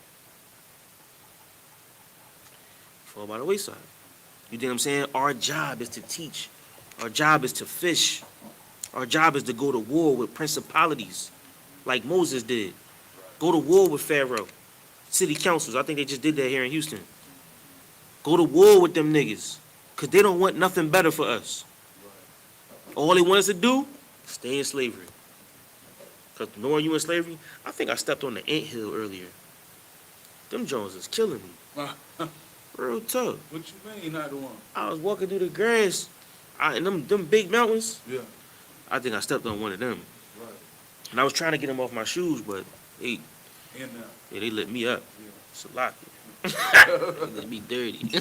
fall by the wayside. You dig what I'm saying? Our job is to teach. Our job is to fish. Our job is to go to war with principalities, like Moses did. Go to war with Pharaoh. City councils, I think they just did that here in Houston. Go to war with them niggas, because they don't want nothing better for us. All they want us to do, stay in slavery. Because the more you in slavery, I think I stepped on the anthill earlier. Them Jones is killing me. Real tough. What you mean, not the one? I was walking through the grass, and them big mountains, Yeah. I think I stepped on one of them. Right. And I was trying to get them off my shoes, but they In lit me up. Yeah. It's a lot. They let me dirty. there.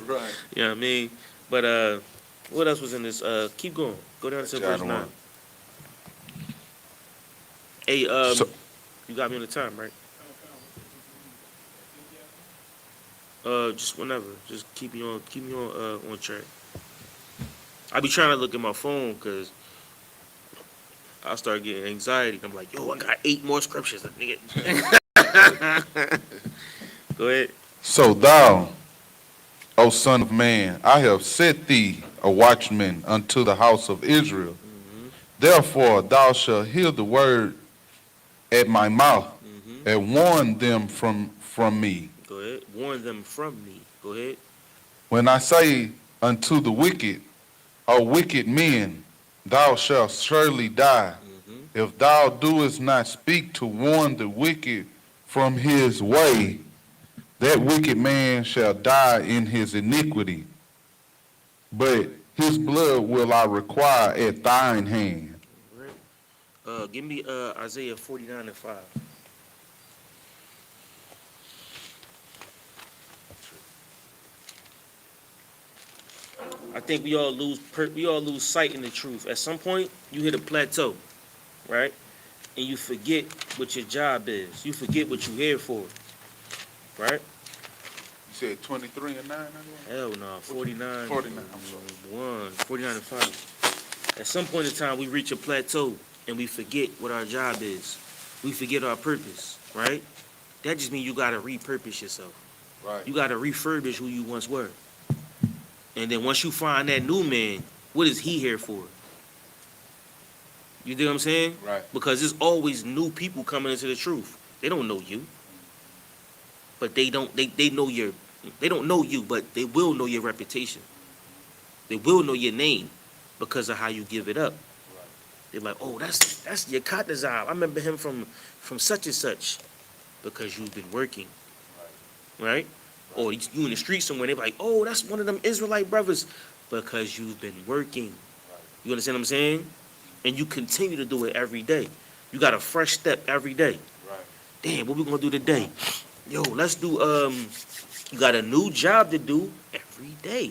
Right. You know what I mean? But what else was in this? Keep going. Go down to Chapter verse 9. 1. Hey, So- you got me on the time, right? Just whenever. Just keep me on track. I be trying to look at my phone because I start getting anxiety. I'm like, yo, I got 8 more scriptures, nigga. Go ahead. So thou, O son of man, I have set thee a watchman unto the house of Israel. Therefore thou shalt hear the word at my mouth, and warn them from me. Go ahead. Warn them from me. Go ahead. When I say unto the wicked, O wicked men, thou shalt surely die, if thou doest not speak to warn the wicked from his way, that wicked man shall die in his iniquity, but his blood will I require at thine hand. Give me Isaiah 49:5. I think we all lose sight in the truth. At some point, you hit a plateau, right? And you forget what your job is. You forget what you're here for, right? You said 23 and 9? Hell no, 49. 49, I'm sorry. 49 and 5. At some point in time, we reach a plateau and we forget what our job is. We forget our purpose, right? That just means you got to repurpose yourself. Right. You got to refurbish who you once were. And then once you find that new man, what is he here for? You dig what I'm saying? Right. Because there's always new people coming into the truth. They don't know you. But they know they don't know you, but they will know your reputation. They will know your name because of how you give it up. Right. They're like, oh, that's your Katazab. I remember him from such and such. Because you've been working. Right? Or you in the street somewhere, they're like, oh, that's one of them Israelite brothers. Because you've been working. You understand what I'm saying? And you continue to do it every day. You got a fresh step every day. Right. Damn, what we gonna do today? Yo, let's do, you got a new job to do every day.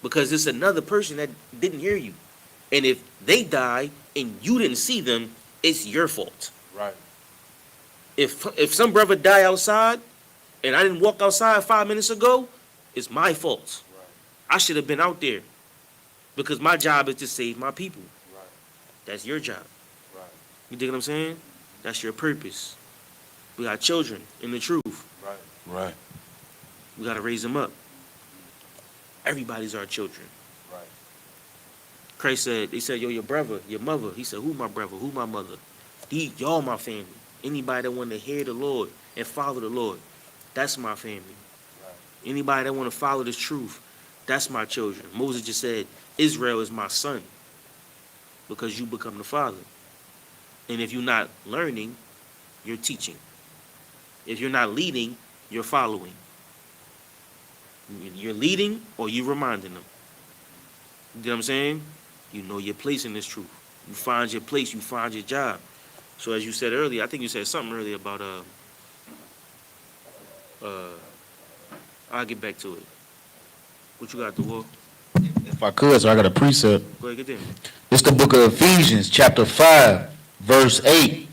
Because it's another person that didn't hear you. And if they die and you didn't see them, it's your fault. Right. If some brother die outside and I didn't walk outside 5 minutes ago, it's my fault. Right. I should have been out there because my job is to save my people. Right. That's your job. Right. You dig what I'm saying? That's your purpose. We got children in the truth. Right. Right. We got to raise them up. Everybody's our children. Right. Christ said, they said, yo, your brother, your mother. He said, who my brother? Who my mother? Y'all my family. Anybody that want to hear the Lord and follow the Lord, that's my family. Right. Anybody that want to follow this truth, that's my children. Moses just said, Israel is my son because you become the father. And if you're not learning, you're teaching. If you're not leading, you're following. You're leading or you're reminding them. You know what I'm saying? You know your place in this truth. You find your place, you find your job. So as you said earlier, I think you said something earlier about I'll get back to it. What you got, the war? If I could, so I got a precept. Go ahead, get them. It's the book of Ephesians, chapter 5, verse 8.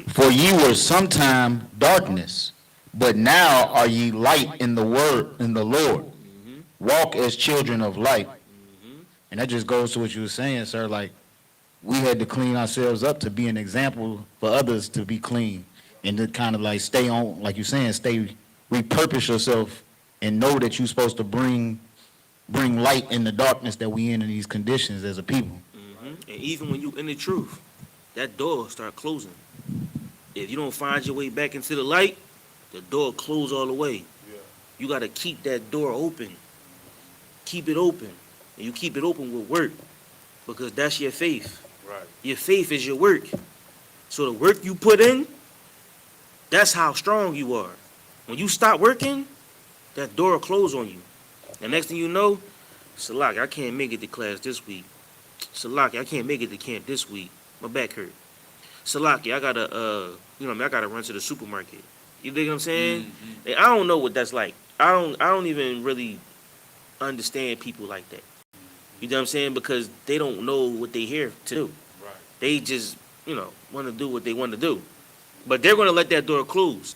For ye were sometime darkness, but now are ye light in the word, in the Lord. Walk as children of light. And that just goes to what you were saying, sir. Like, we had to clean ourselves up to be an example for others to be clean. And to kind of like stay on, like you're saying, repurpose yourself and know that you're supposed to bring light in the darkness that we in these conditions as a people. And even when you in the truth, that door start closing. If you don't find your way back into the light, the door close all the way. You got to keep that door open. Keep it open. And you keep it open with work, because that's your faith. Right. Your faith is your work. So the work you put in, that's how strong you are. When you stop working, that door will close on you. The next thing you know, Salak, I can't make it to class this week. Salaki, I can't make it to camp this week. My back hurt. Salaki, I gotta, I gotta run to the supermarket. You dig what I'm saying? And I don't know what that's like. I don't even really understand people like that. You know what I'm saying? Because they don't know what they here to do. Right. They just, want to do what they want to do. But they're gonna let that door close.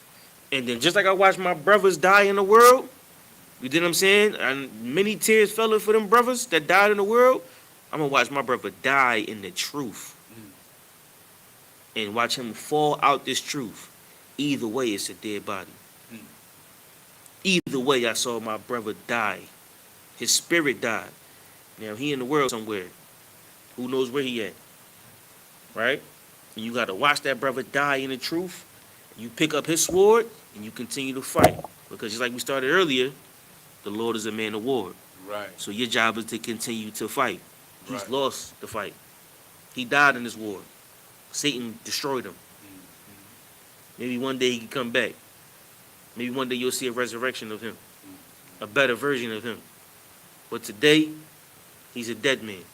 And then just like I watched my brothers die in the world, you know what I'm saying? And many tears fell for them brothers that died in the world. I'm going to watch my brother die in the truth. And watch him fall out this truth. Either way, it's a dead body. Either way, I saw my brother die. His spirit died. Now, he in the world somewhere. Who knows where he at? Right? And you got to watch that brother die in the truth. You pick up his sword, and you continue to fight. Because just like we started earlier, the Lord is a man of war. Right. So your job is to continue to fight. He's Right. lost the fight. He died in this war. Satan destroyed him. Maybe one day he can come back. Maybe one day you'll see a resurrection of him. A better version of him. But today, he's a dead man.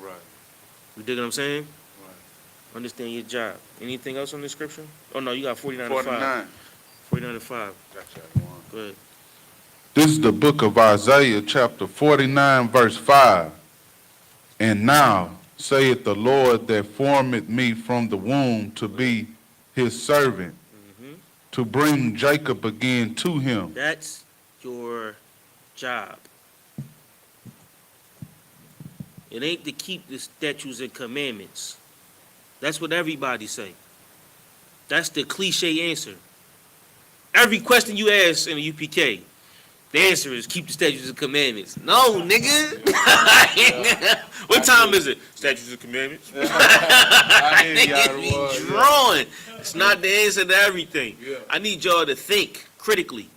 Right. You dig what I'm saying? Right. Understand your job. Anything else on the scripture? Oh, no, you got 49 to 5. 49. 49 to 5. Gotcha. Go ahead. This is the book of Isaiah, chapter 49, verse 5. And now saith the Lord that formeth me from the womb to be his servant, to bring Jacob again to him. That's your job. It ain't to keep the statutes and commandments. That's what everybody say. That's the cliche answer. Every question you ask in the UPK, the answer is keep the statutes and commandments. No, nigga. What time is it? Statutes and commandments. Nigga be drawing. It's not the answer to everything. I need y'all to think critically.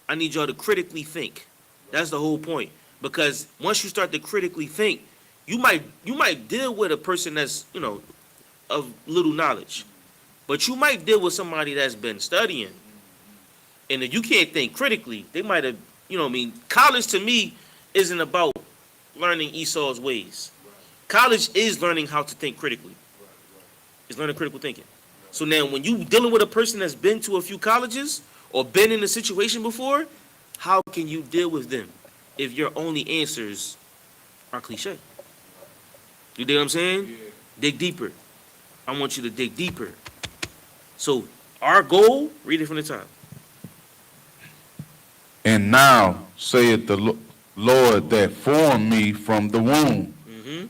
I need y'all to critically think. That's the whole point. Because once you start to critically think, you might deal with a person that's, of little knowledge. But you might deal with somebody that's been studying. And if you can't think critically, they might have, college to me isn't about learning Esau's ways. College is learning how to think critically. It's learning critical thinking. So now when you dealing with a person that's been to a few colleges or been in a situation before, how can you deal with them if your only answers are cliche? You dig what I'm saying? Yeah. Dig deeper. I want you to dig deeper. So our goal, read it from the top. And now saith the Lord that formed me from the womb,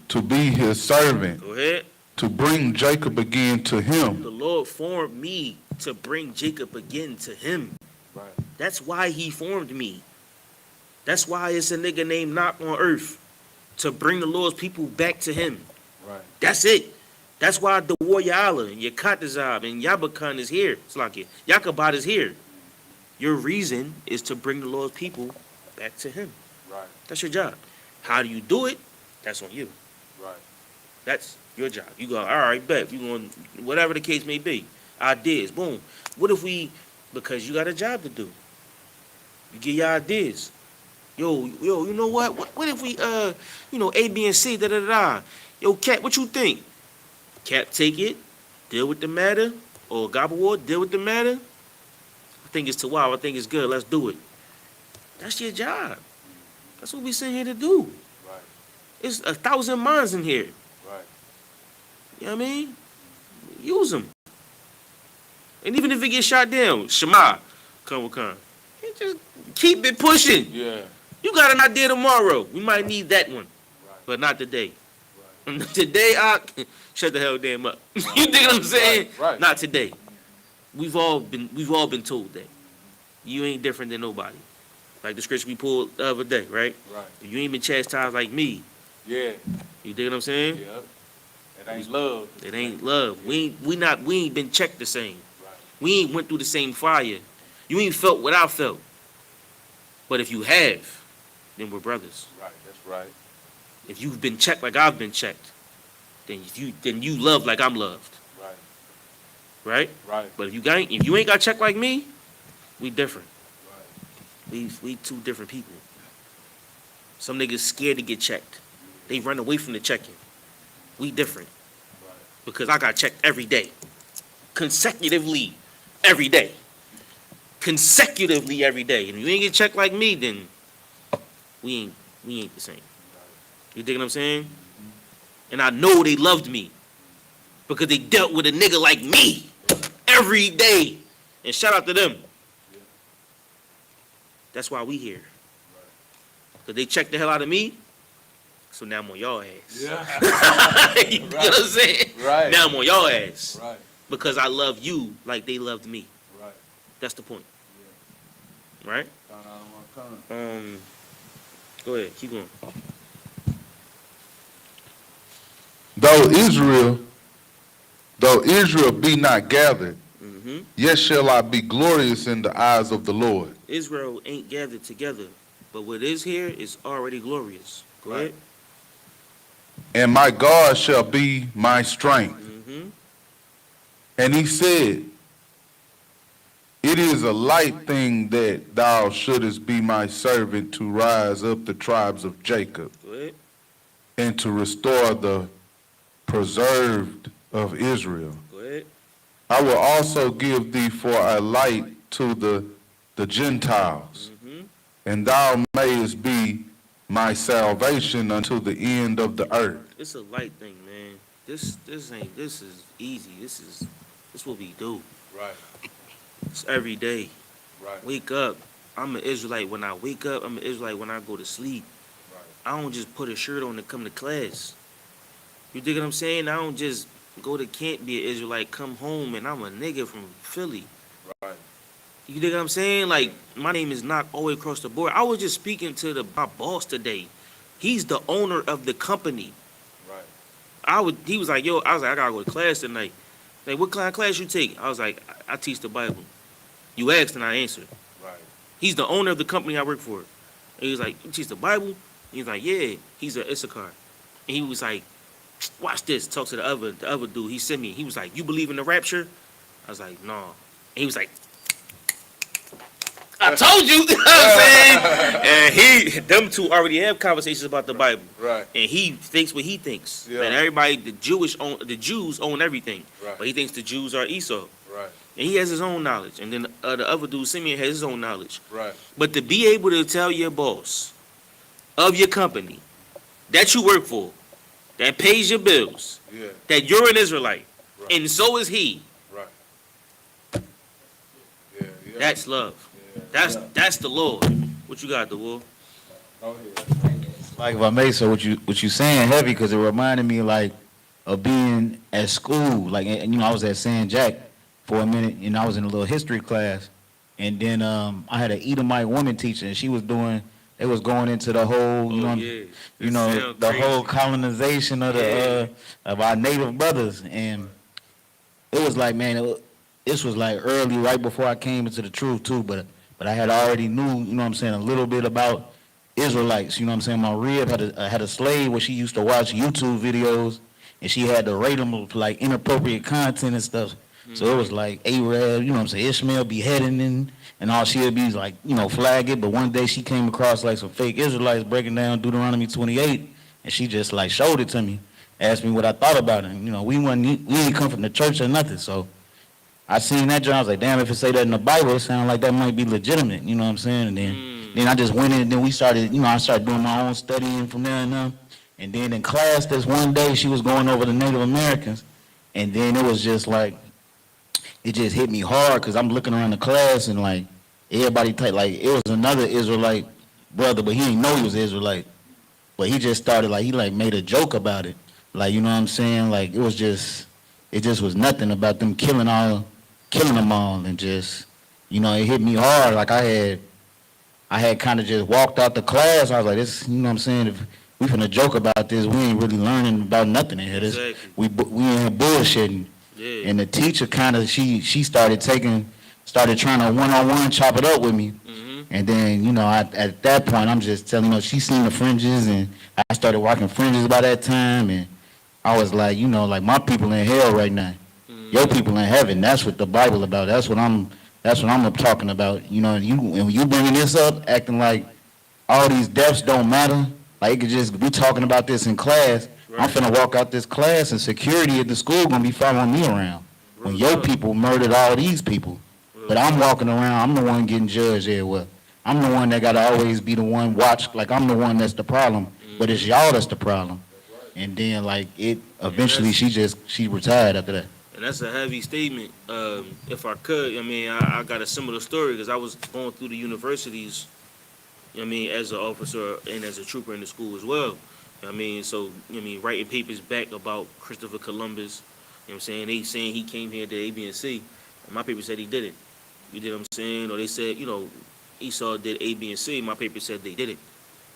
to be his servant, Go ahead. to bring Jacob again to him. The Lord formed me to bring Jacob again to him. Right. That's why he formed me. That's why it's a nigga named Knock on earth. To bring the Lord's people back to him. Right. That's it. That's why the warrior Allah and Yakatazab and Yabakan is here. It's like it. Yakabat is here. Your reason is to bring the Lord's people back to him. Right. That's your job. How do you do it? That's on you. Right. That's your job. You go, all right, bet. You going, whatever the case may be. Ideas, boom. What if we, because you got a job to do. You get your ideas. Yo, you know what? What if we, A, B, and C, da-da-da-da. Yo, Cap, what you think? Cap, take it, deal with the matter, or Gabawar, deal with the matter. I think it's too wild. I think it's good. Let's do it. That's your job. That's what we sitting here to do. Right. It's 1,000 minds in here. Right. You know what I mean? Use them. And even if it gets shot down, Shema, come with come. Just keep it pushing. Yeah. You got an idea tomorrow. We might need that one, Right. but not today. Right. Today, shut the hell damn up. You think what I'm saying? Right. Not today. We've all been told that. You ain't different than nobody. Like the scripture we pulled the other day, right? Right. You ain't been chastised like me. Yeah. You dig what I'm saying? Yeah. It ain't love. It ain't love. We ain't been checked the same. Right. We ain't went through the same fire. You ain't felt what I felt. But if you have, then we're brothers. Right. That's right. If you've been checked like I've been checked, then you love like I'm loved. Right. Right? Right. But if you ain't got checked like me, we different. Right. We two different people. Some niggas scared to get checked. They run away from the checking. We different. Right. Because I got checked every day. Consecutively every day. Consecutively every day. And if you ain't get checked like me, then we ain't the same. You dig what I'm saying? And I know they loved me. Because they dealt with a nigga like me every day. And shout out to them. That's why we here. Because they checked the hell out of me. So now I'm on y'all ass. Yeah. You know what I'm saying? Right. Now I'm on y'all ass. Right. Because I love you like they loved me. Right. That's the point. Right? Go ahead. Keep going. Though Israel be not gathered, Mm-hmm. yet shall I be glorious in the eyes of the Lord. Israel ain't gathered together. But what is here is already glorious. Go ahead. And my God shall be my strength. Mm-hmm. And he said, it is a light thing that thou shouldest be my servant to rise up the tribes of Jacob Go ahead. and to restore the preserved of Israel. Go ahead. I will also give thee for a light to the Gentiles, Mm-hmm. and thou mayest be my salvation unto the end of the earth. It's a light thing, man. This is easy. This is what we do. Right, It's every day. right, Wake up. I'm an Israelite when I wake up. I'm an Israelite when I go to sleep. right. I don't just put a shirt on to come to class. You dig what I'm saying? I don't just go to camp, be an Israelite, come home, and I'm a nigga from Philly. Right. You dig what I'm saying? Like, my name is not all the way across the board. I was just speaking to my boss today. He's the owner of the company. Right. He was like, yo, I was like, I gotta go to class tonight. Like, what kind of class you take? I was like, I teach the Bible. You asked and I answered. Right. He's the owner of the company I work for. And he was like, you teach the Bible? He was like, yeah. He's an Isupk. And he was like, watch this. Talk to the other dude. He sent me. He was like, you believe in the rapture? I was like, no. And he was like, I told you. You know what I'm saying? And them two already have conversations about the Bible. Right. And he thinks what he thinks. Yeah. And everybody, the Jews own everything. Right. But he thinks the Jews are Esau. Right. And he has his own knowledge. And then the other dude, Simeon, has his own knowledge. Right. But to be able to tell your boss of your company that you work for, that pays your bills, Yeah. that you're an Israelite, Right. and so is he, Right. Yeah. Yeah. that's love. Yeah. That's the Lord. What you got, the wolf? Go ahead. Like if I may, so what you saying heavy, because it reminded me like of being at school, like, and you know, I was at San Jack for a minute, and I was in a little history class, and then I had an Edomite woman teacher, and she was doing, they was going into the whole, you Oh, know, yeah. you It know, sound the crazy. whole colonization of the of our native brothers, and it was like, man, this was like early, right before I came into the truth too, but I had already knew, you know what I'm saying, a little bit about Israelites, you know what I'm saying. My rib had a slave where she used to watch YouTube videos, and she had to rate them with like inappropriate content and stuff. So it was like Arab, you know what I'm saying, Ishmael beheading and all, she'd be like, you know, flag it. But one day she came across like some fake Israelites breaking down Deuteronomy 28, and she just like showed it to me, asked me what I thought about it. And, you know, we ain't come from the church or nothing, so I seen that, John. I was like, damn, if it say that in the Bible, it sounds like that might be legitimate. You know what I'm saying? And then I just went in, and then we started, you know, I started doing my own studying from there and And then in class, this one day, she was going over the Native Americans, and then it was just like, it just hit me hard because I'm looking around the class and like everybody like it was another Israelite brother, but he didn't know he was Israelite. But he just started like he like made a joke about it, like you know what I'm saying? Like it just was nothing about them killing them all, and just it hit me hard. Like I had kind of just walked out the class. I was like, this, you know what I'm saying? If we finna joke about this, we ain't really learning about nothing in here. This, Exactly. we in here bullshitting. Yeah. And the teacher kind of, she started trying to one-on-one chop it up with me. Mm-hmm. And then, at that point, I'm just telling, she seen the fringes, and I started walking fringes by that time. And I was like, like my people in hell right now. Your people in heaven. That's what the Bible about. That's what I'm talking about. When you bringing this up, acting like all these deaths don't matter. Like it could just be talking about this in class. Right. I'm finna walk out this class, and security at the school gonna be following me around. When your people murdered all these people, but I'm walking around. I'm the one getting judged everywhere. I'm the one that gotta always be the one watched. Like I'm the one that's the problem, but it's y'all that's the problem. And then like it eventually she retired after that. And that's a heavy statement. If I could, I got a similar story because I was going through the universities, as an officer and as a trooper in the school as well. So, writing papers back about Christopher Columbus, they saying he came here to A, B, and C. And my paper said he didn't. You know what I'm saying? Or they said, Esau did A, B, and C. My paper said they didn't.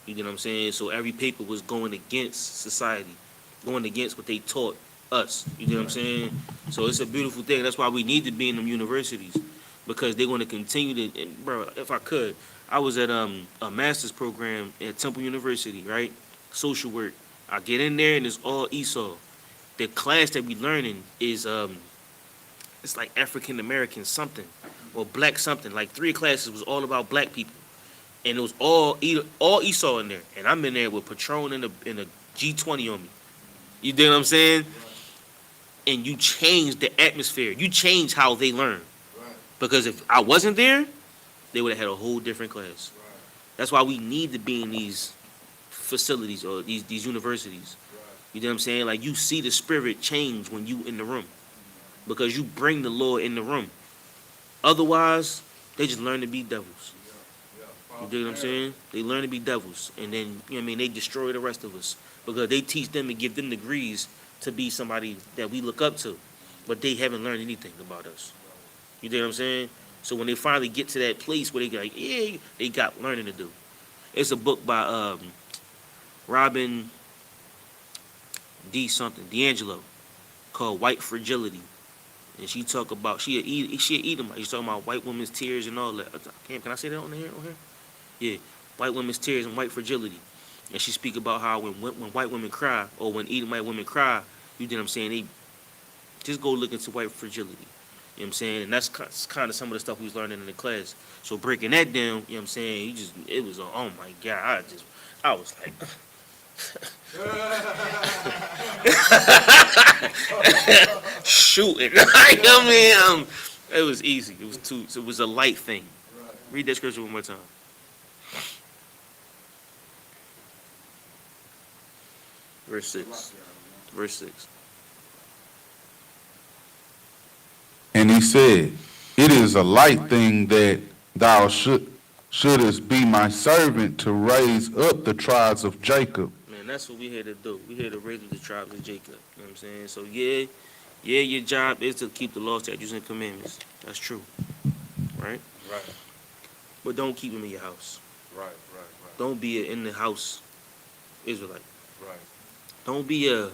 You know what I'm saying? So every paper was going against society, going against what they taught us. You know what I'm saying? So it's a beautiful thing. That's why we need to be in them universities, because they're going to continue to. And bro, if I could, I was at a master's program at Temple University, right? Social work. I get in there and it's all Esau. The class that we learning is it's like African American something or black something. Like 3 classes was all about black people, and it was all Esau in there. And I'm in there with Patron and a G20 on me. You know what I'm saying? And you change the atmosphere. You change how they learn. Because if I wasn't there, they would have had a whole different class. That's why we need to be in these facilities or these universities. You know what I'm saying? Like you see the spirit change when you in the room, because you bring the Lord in the room. Otherwise, they just learn to be devils. You know what I'm saying? They learn to be devils, and then they destroy the rest of us because they teach them and give them degrees to be somebody that we look up to, but they haven't learned anything about us. You know what I'm saying? So when they finally get to that place where they like, yeah, they got learning to do. It's a book by Robin D. something, D'Angelo, called White Fragility. And she talk about, she eat them. She's talking about white women's tears and all that. Can I say that on here? Yeah, white women's tears and white fragility. And she speak about how when white women cry, or when Edomite women cry, you know what I'm saying, they just go look into white fragility. You know what I'm saying? And that's kind of some of the stuff we was learning in the class. So breaking that down, you know what I'm saying, it was, oh my God, I was like, shooting. It was easy. It was a light thing. Read that scripture one more time. Verse 6. Verse 6. And he said, it is a light thing that thou shouldest be my servant to raise up the tribes of Jacob. Man, that's what we here to do. We here to raise up the tribes of Jacob. You know what I'm saying? So yeah, your job is to keep the laws, statutes, and commandments. That's true. Right? Right. But don't keep them in your house. Right. Don't be an in the house Israelite. Right. Don't be and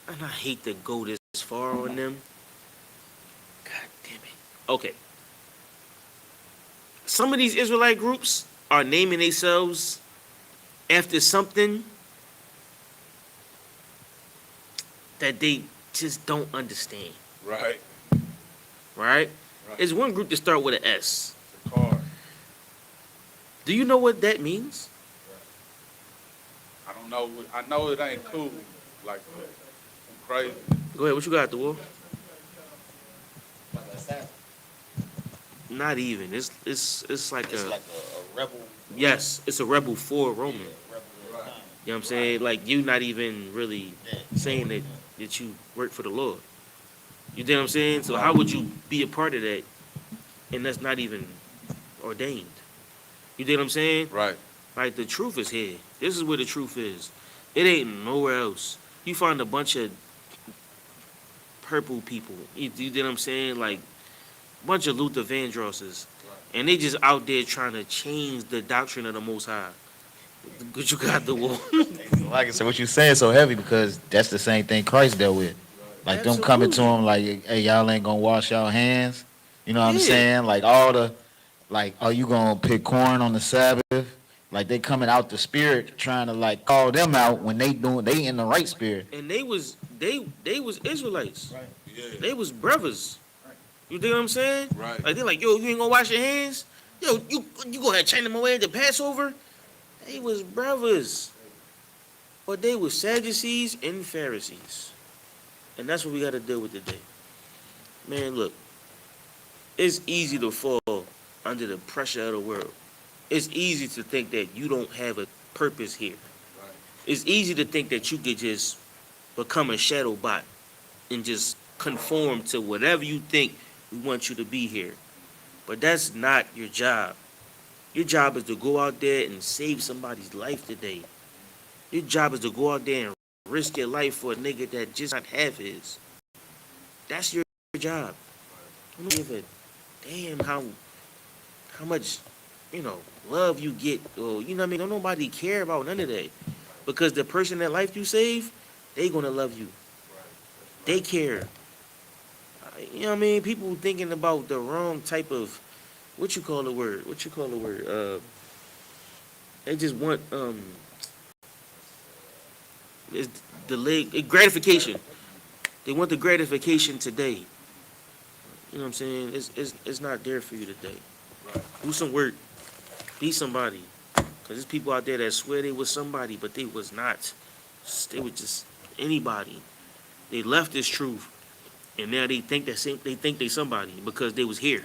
I hate to go this far on them. God damn it. Okay. Some of these Israelite groups are naming themselves after something that they just don't understand. Right. Right? There's one group that start with an S. The car. Do you know what that means? I don't know. I know it ain't cool. Like, crazy. Go ahead. What you got, the wolf? Not even. It's like It's like a rebel. yes. It's a rebel for Roman. Rebel. know what I'm saying? Like, you not even really saying that you work for the Lord. You know what I'm saying? So how would you be a part of that and that's not even ordained? You know what I'm saying? Right. Like, the truth is here. This is where the truth is. It ain't nowhere else. You find a bunch of purple people. You know what I'm saying? Like, a bunch of Luther Vandrosses. And they just out there trying to change the doctrine of the Most High. But you got the war. Like I said, what you saying so heavy because that's the same thing Christ dealt with. Like them coming to Absolutely. him like, hey, y'all ain't gonna wash y'all hands. You know what I'm Yeah. saying? Like all the, like, are you gonna pick corn on the Sabbath? Like they coming out the spirit trying to like call them out when they in the right spirit. And they was Israelites. Yeah. They was brothers. You dig what I'm saying? Right. Like, they're like, yo, you ain't gonna wash your hands? Yo, you go ahead and chain them away at the Passover? They was brothers. But they was Sadducees and Pharisees. And that's what we gotta deal with today. Man, look, it's easy to fall under the pressure of the world. It's easy to think that you don't have a purpose here. Right. It's easy to think that you could just become a shadow bot and just conform to whatever you think we want you to be here. But that's not your job. Your job is to go out there and save somebody's life today. Your job is to go out there and risk your life for a nigga that just not have his. That's your job. I don't give a damn how much, love you get, or you know what I mean. Don't nobody care about none of that, because the person that life you save, they gonna love you. They care. You know what I mean? People thinking about the wrong type of what you call the word. They just want it's gratification. They want the gratification today. You know what I'm saying? It's not there for you today. Do some work. Be somebody. Cause there's people out there that swear they was somebody, but they was not. They were just anybody. They left this truth, and now they think they somebody because they was here.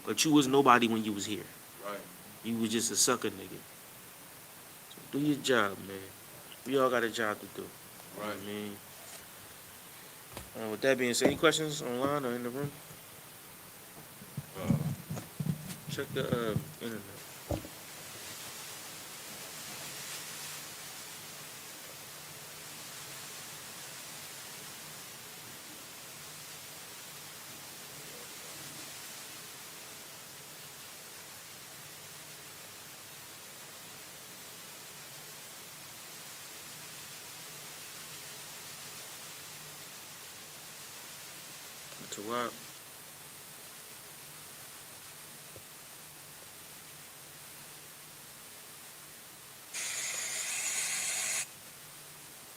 But you was nobody when you was here. Right. You was just a sucker nigga. So do your job, man. We all got a job to do. You know what I mean? With that being said, any questions online or in the room? Check the internet. To what?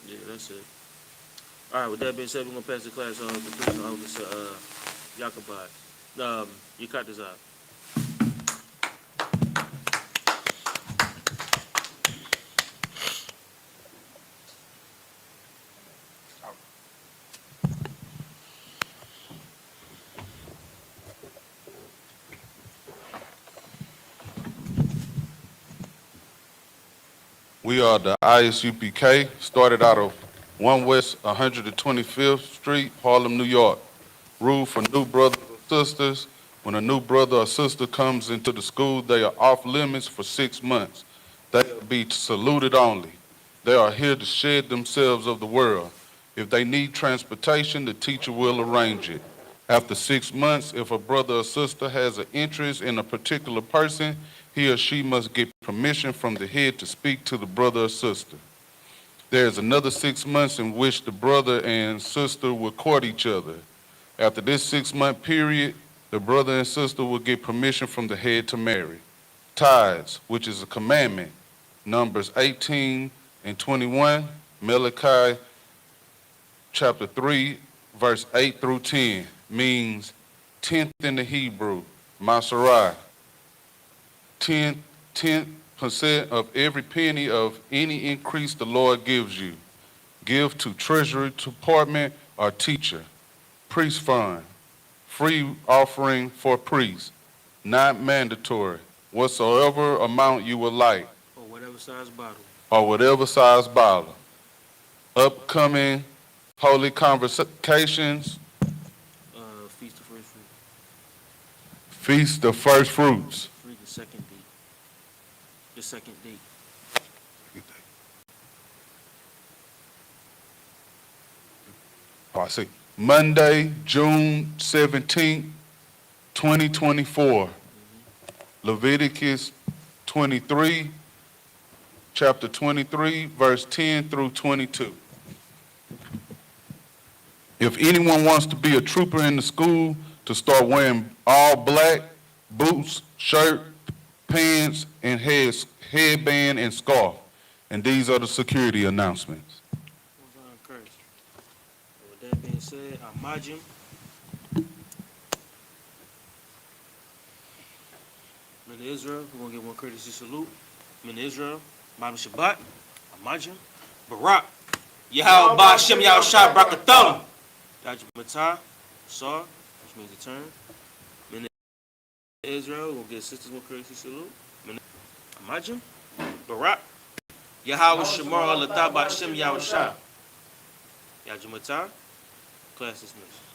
Yeah, that's it. All right, with that being said, we're gonna pass the class on to Yakubad. You cut this out. We are the I.S.U.P.K, started out of 1 West 125th Street, Harlem, New York. Rule for new brothers or sisters. When a new brother or sister comes into the school, they are off limits for 6 months. They will be saluted only. They are here to shed themselves of the world. If they need transportation, the teacher will arrange it. After 6 months, if a brother or sister has an interest in a particular person, he or she must get permission from the head to speak to the brother or sister. There is another 6 months in which the brother and sister will court each other. After this 6-month period, the brother and sister will get permission from the head to marry. Tithes, which is a commandment, Numbers 18 and 21, Malachi chapter 3, verse 8 through 10, means tenth in the Hebrew, Maserah. 10% of every penny of any increase the Lord gives you. Give to treasury department or teacher. Priest fund. Free offering for priests. Not mandatory. Whatsoever amount you would like. Or whatever size bottle. or whatever size bottle. Upcoming holy convocations, Feast of First Fruit. feast of first fruits. Read the second date. The second date. Oh, I see. Monday, June 17th, 2024. Leviticus 23, chapter 23, verse 10 through 22. If anyone wants to be a trooper in the school, to start wearing all black, boots, shirt, pants, and headband and scarf. And these are the security announcements. Curse. With that being said, I'm Majim. Men of Israel, we're gonna get one courtesy salute. Men of Israel, Bible Shabbat, I'm Majim. Barak, Yahweh Ba'ashem Yahushua Brakatham. Dr. Matai, Sar, which means the turn. Men of Israel, we'll get sisters one courtesy salute. Men of Majim, Barak, Yahweh Shemar Allah Ba'ashem Yahushua. Yahweh Matai, class dismissed.